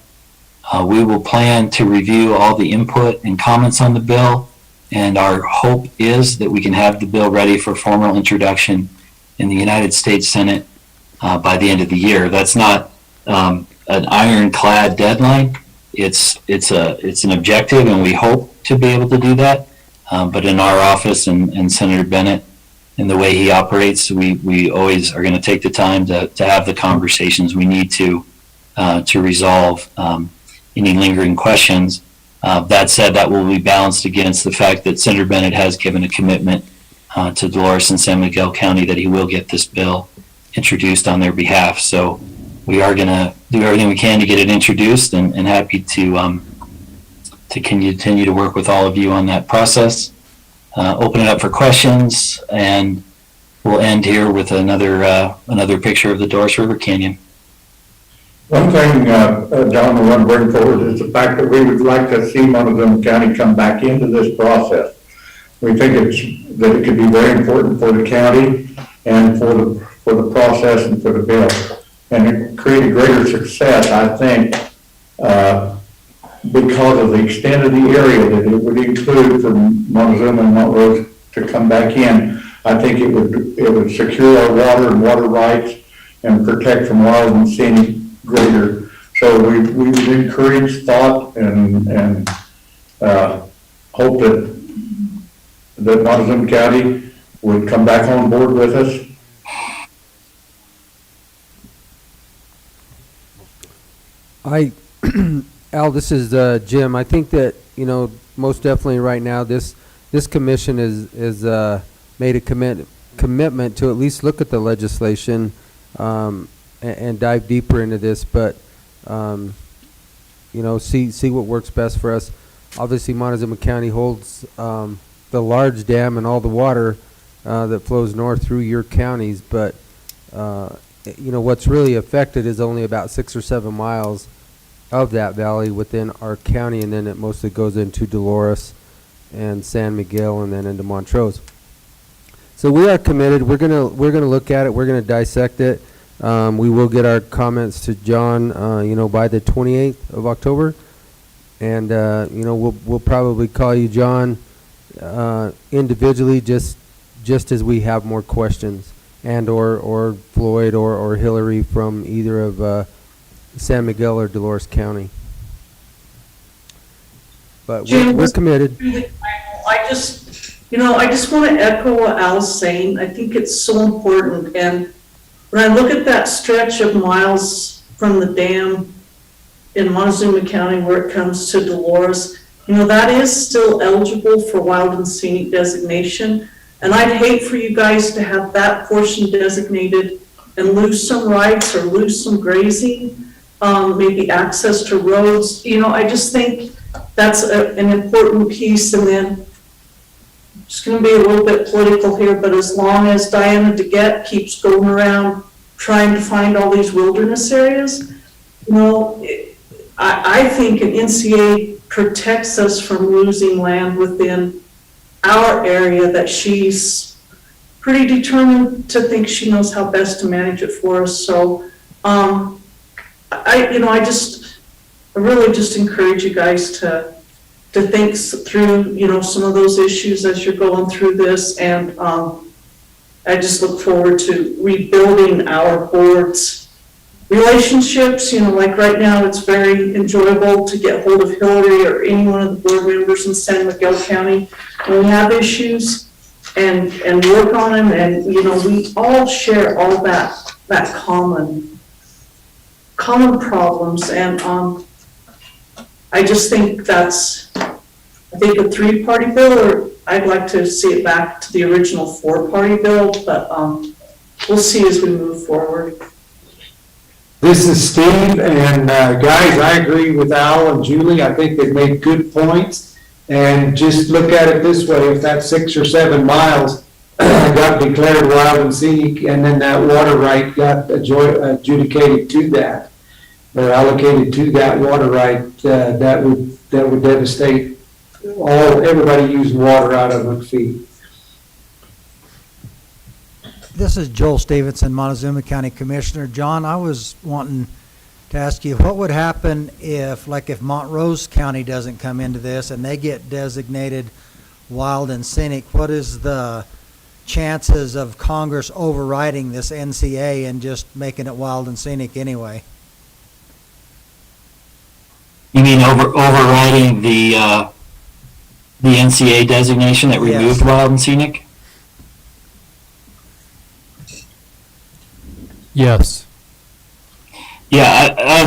A: We will plan to review all the input and comments on the bill, and our hope is that we can have the bill ready for formal introduction in the United States Senate by the end of the year. That's not an ironclad deadline. It's an objective, and we hope to be able to do that. But in our office and Senator Bennett, and the way he operates, we always are going to take the time to have the conversations we need to resolve any lingering questions. That said, that will be balanced against the fact that Senator Bennett has given a commitment to Dolores and San Miguel County that he will get this bill introduced on their behalf. So we are going to do everything we can to get it introduced, and happy to continue to work with all of you on that process. Open it up for questions, and we'll end here with another picture of the Dolores River Canyon.
C: One thing, John, I want to bring forward is the fact that we would like to see Montezuma County come back into this process. We think that it could be very important for the county and for the process and for the bill, and it create a greater success, I think, because of the extent of the area that it would include from Montezuma and Montrose to come back in. I think it would secure our water and water rights and protect from wild and scenic greater. So we would encourage thought and hope that Montezuma County would come back on board with us.
E: Al, this is Jim. I think that, most definitely right now, this commission is made a commitment to at least look at the legislation and dive deeper into this, but see what works best for us. Obviously, Montezuma County holds the large dam and all the water that flows north through your counties, but what's really affected is only about 6 or 7 miles of that valley within our county, and then it mostly goes into Dolores and San Miguel and then into Montrose. So we are committed. We're gonna look at it. We're gonna dissect it. We will get our comments to John, by the 28th of October, and we'll probably call you, John, individually, just as we have more questions, and or Floyd or Hillary from either of San Miguel or Dolores County. But we're committed.
F: I just want to echo what Al's saying. I think it's so important. And when I look at that stretch of miles from the dam in Montezuma County where it comes to Dolores, that is still eligible for wild and scenic designation. And I'd hate for you guys to have that portion designated and lose some rights or lose some grazing, maybe access to roads. I just think that's an important piece. And then it's going to be a little bit political here, but as long as Diana DeGette keeps going around trying to find all these wilderness areas, You know, I think an NCA protects us from losing land within our area that she's pretty determined to think she knows how best to manage it for us. So, I really just encourage you guys to think through, some of those issues as you're going through this. And, I just look forward to rebuilding our board's relationships. Like right now, it's very enjoyable to get hold of Hillary or any one of the board members in San Miguel County when we have issues and work on them. And, we all share all that common problems. And I just think a three-party bill, or I'd like to see it back to the original four-party bill, but we'll see as we move forward.
H: This is Steve, and guys, I agree with Al and Julie. I think they've made good points. And just look at it this way, if that 6 or 7 miles got declared wild and scenic, and then that water right got adjudicated to that, or allocated to that water right, that would devastate everybody using water out of McPhee.
L: This is Joel Stevenson, Montezuma County Commissioner. John, I was wanting to ask you, what would happen if Montrose County doesn't come into this and they get designated wild and scenic? What is the chances of Congress overriding this NCA and just making it wild and scenic anyway?
A: You mean overriding the NCA designation that removed wild and scenic?
B: Yes.
A: Yeah,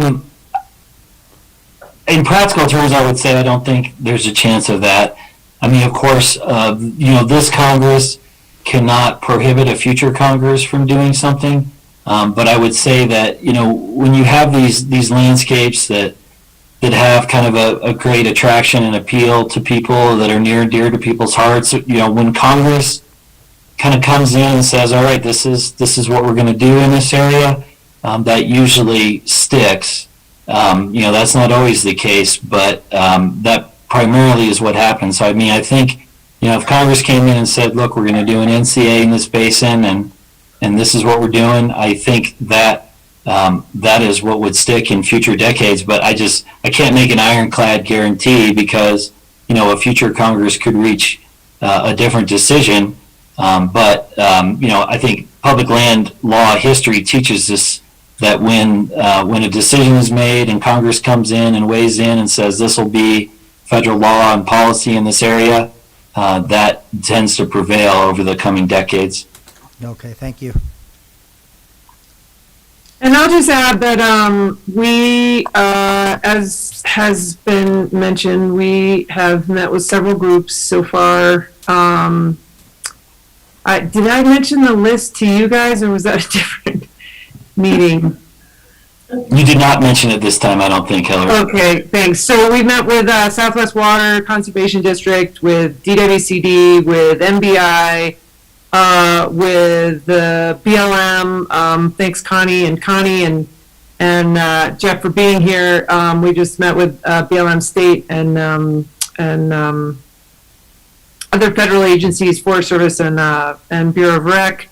A: in practical terms, I would say I don't think there's a chance of that. I mean, of course, this Congress cannot prohibit a future Congress from doing something, but I would say that, when you have these landscapes that have kind of a great attraction and appeal to people, that are near and dear to people's hearts, when Congress kind of comes in and says, all right, this is what we're going to do in this area, that usually sticks. That's not always the case, but that primarily is what happens. So, I mean, I think, if Congress came in and said, look, we're going to do an NCA in this basin, and this is what we're doing, I think that that is what would stick in future decades. But I can't make an ironclad guarantee, because, a future Congress could reach a different decision. I think public land law history teaches us that when a decision is made and Congress comes in and weighs in and says this will be federal law and policy in this area, that tends to prevail over the coming decades.
L: Okay, thank you.
G: And I'll just add that we, as has been mentioned, we have met with several groups so far. Did I mention the list to you guys, or was that a different meeting?
A: You did not mention it this time, I don't think, Hillary.
G: Okay, thanks. So we met with Southwest Water Conservation District, with DWCD, with MBI, with the BLM. Thanks, Connie, and Jeff for being here. We just met with BLM State and other federal agencies, Forest Service and Bureau of Rec.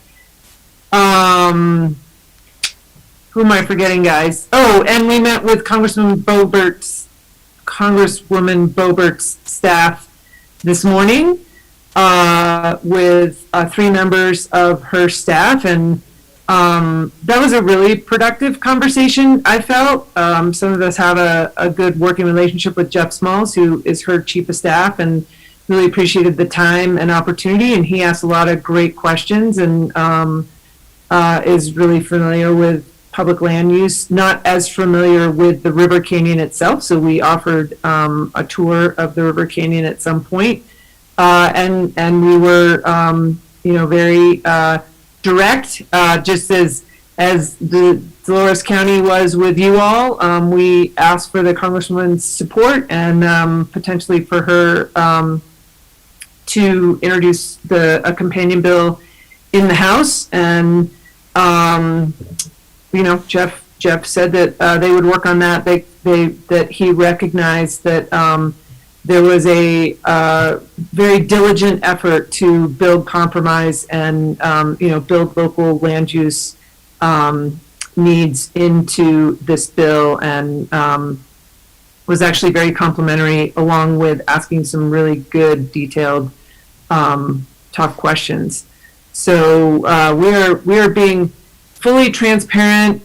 G: Who am I forgetting, guys? Oh, and we met with Congresswoman Bobert's staff this morning, with 3 members of her staff, and that was a really productive conversation, I felt. Some of us have a good working relationship with Jeff Smalls, who is her chief of staff, and really appreciated the time and opportunity, and he asked a lot of great questions, and is really familiar with public land use, not as familiar with the River Canyon itself, so we offered a tour of the River Canyon at some point, and we were very direct, just as the Dolores County was with you all. We asked for the Congresswoman's support and potentially for her to introduce a companion bill in the House, and Jeff Jeff said that they would work on that. That he recognized that there was a very diligent effort to build compromise and build local land use needs into this bill, and was actually very complimentary, along with asking some really good, detailed, tough questions. So we are being fully transparent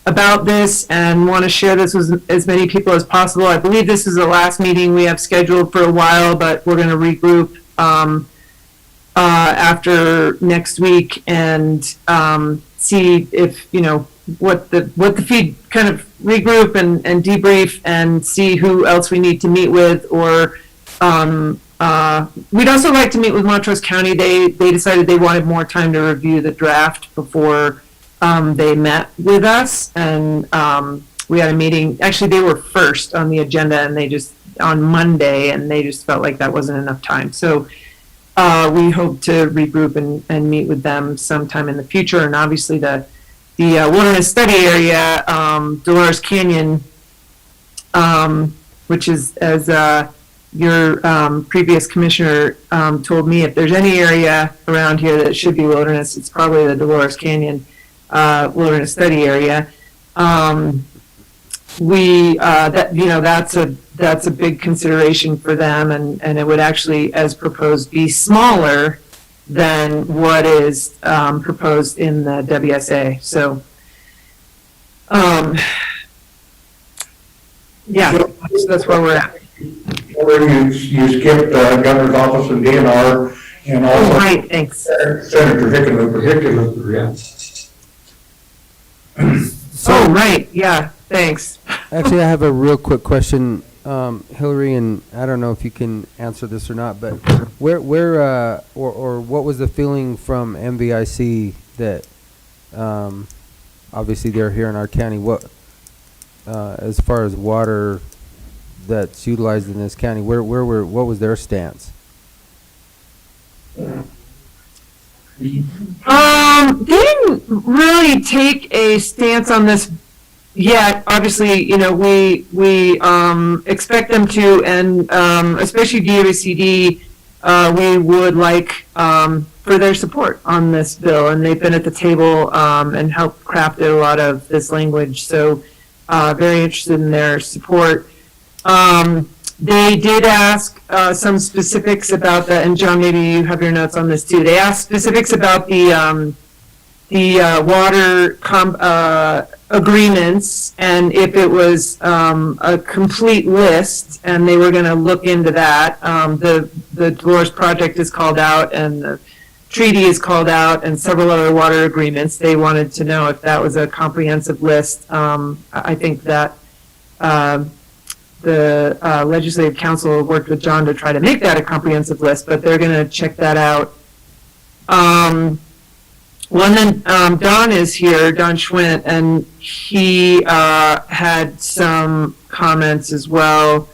G: about this and want to share this with as many people as possible. I believe this is the last meeting we have scheduled for a while, but we're going to regroup after next week and see if, what the feed, kind of regroup and debrief and see who else we need to meet with, or we'd also like to meet with Montrose County. They decided they wanted more time to review the draft before they met with us, and we had a meeting. Actually, they were first on the agenda, and on Monday, and they just felt like that wasn't enough time. So we hope to regroup and meet with them sometime in the future. And obviously the wilderness study area, Dolores Canyon, which is, as your previous commissioner told me, if there's any area around here that should be wilderness, it's probably the Dolores Canyon wilderness study area. That's a big consideration for them, and it would actually, as proposed, be smaller than what is proposed in the WSA. So, that's where we're at.
C: You skipped governor's office and DNR, and also
G: Right, thanks.
C: Senator Hickenlooper, yeah.
G: Oh, right, yeah, thanks.
E: Actually, I have a real quick question, Hillary, and I don't know if you can answer this or not, but where what was the feeling from MVIC that, obviously they're here in our county, what, as far as water that's utilized in this county, what was their stance?
G: They didn't really take a stance on this yet. Obviously, we expect them to, and especially DOCD, we would like for their support on this bill, and they've been at the table and helped craft a lot of this language. So very interested in their support. They did ask some specifics about that, and John, maybe you have your notes on this too. They asked specifics about the water agreements, and if it was a complete list, and they were going to look into that. The Dolores project is called out, and the treaty is called out, and several other water agreements. They wanted to know if that was a comprehensive list. I think that the Legislative Council worked with John to try to make that a comprehensive list, but they're going to check that out. Don is here, Don Schwint, and he had some comments as well,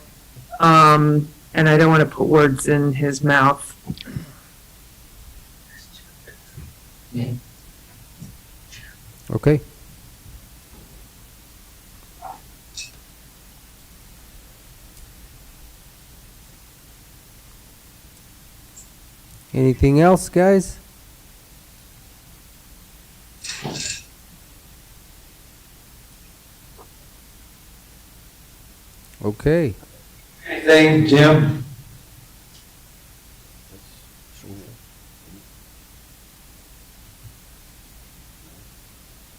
G: and I don't want to put words in his mouth.
E: Okay. Anything else, guys? Okay.
H: Anything, Jim?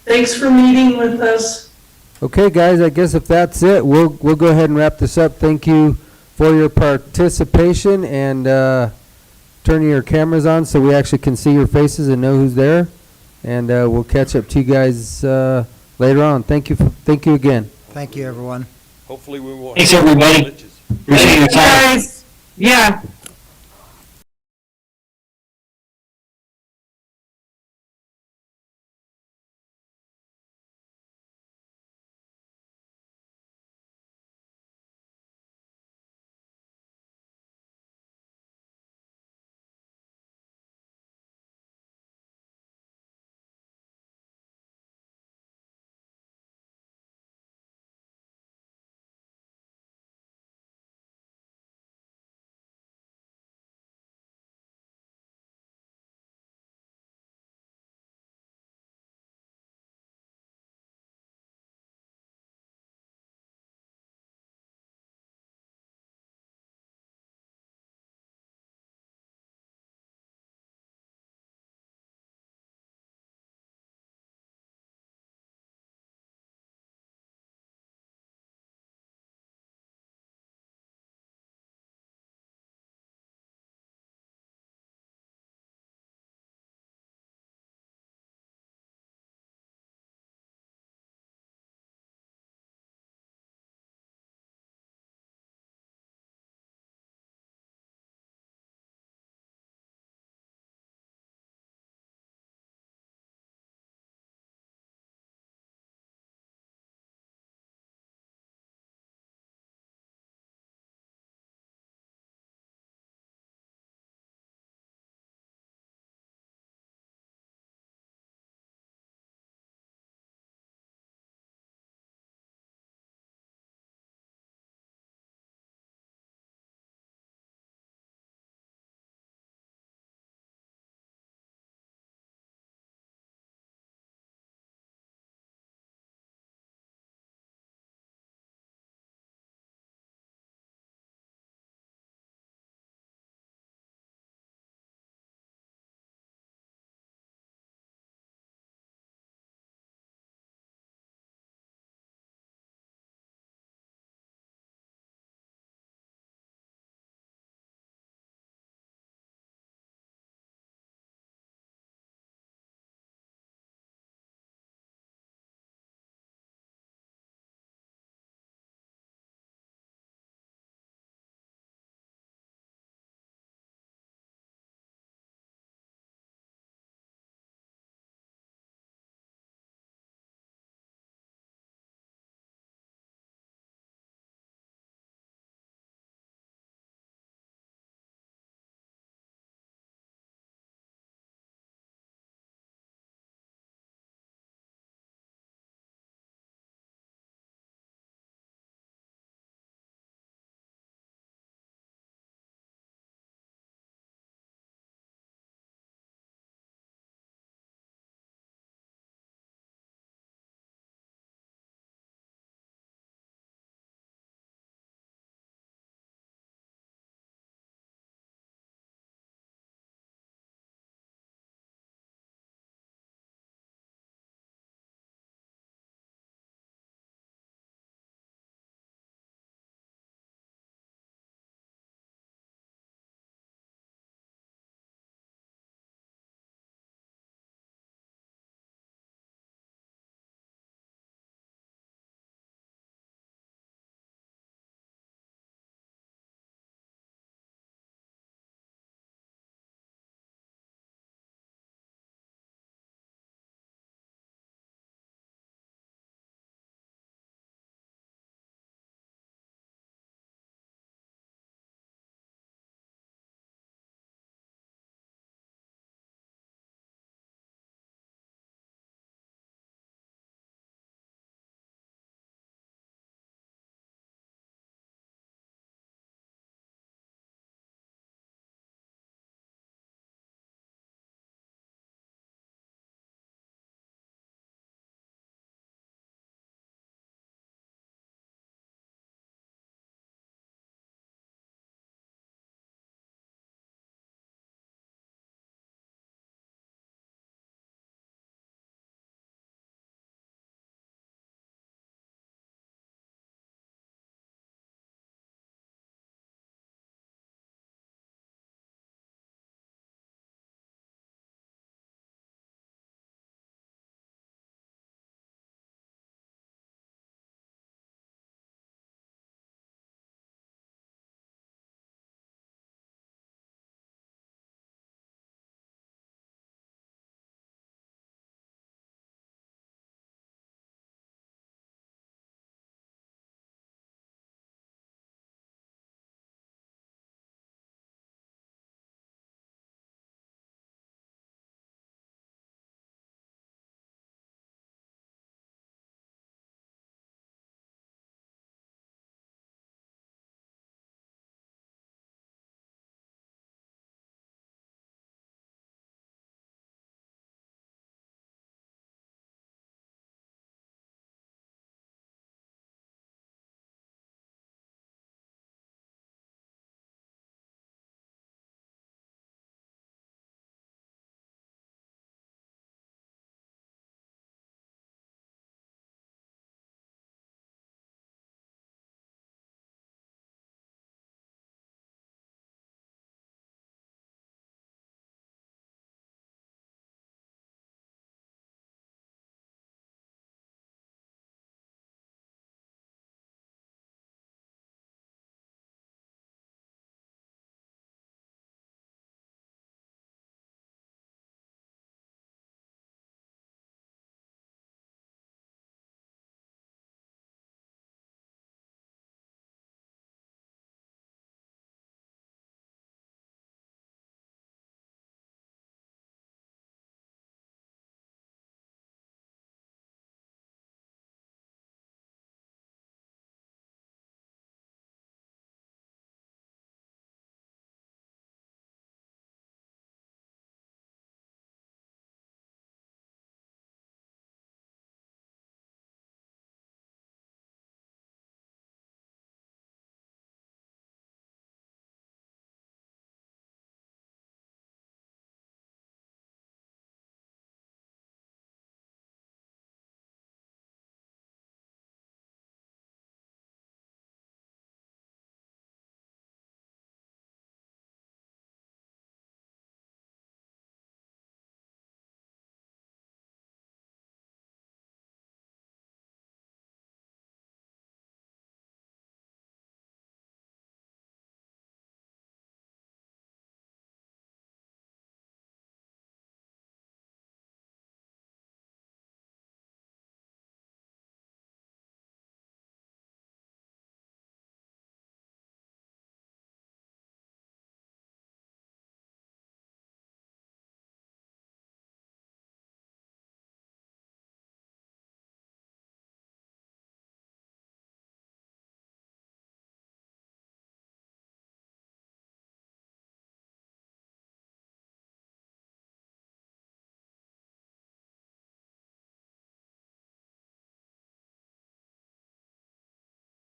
F: Thanks for meeting with us.
E: Okay, guys, I guess if that's it, we'll go ahead and wrap this up. Thank you for your participation, and turning your cameras on so we actually can see your faces and know who's there. And we'll catch up to you guys later on. Thank you again.
L: Thank you, everyone.
J: Hopefully we won't.
A: Thanks, everybody.
J: Glitches.
A: Appreciate your time.
G: Guys, yeah,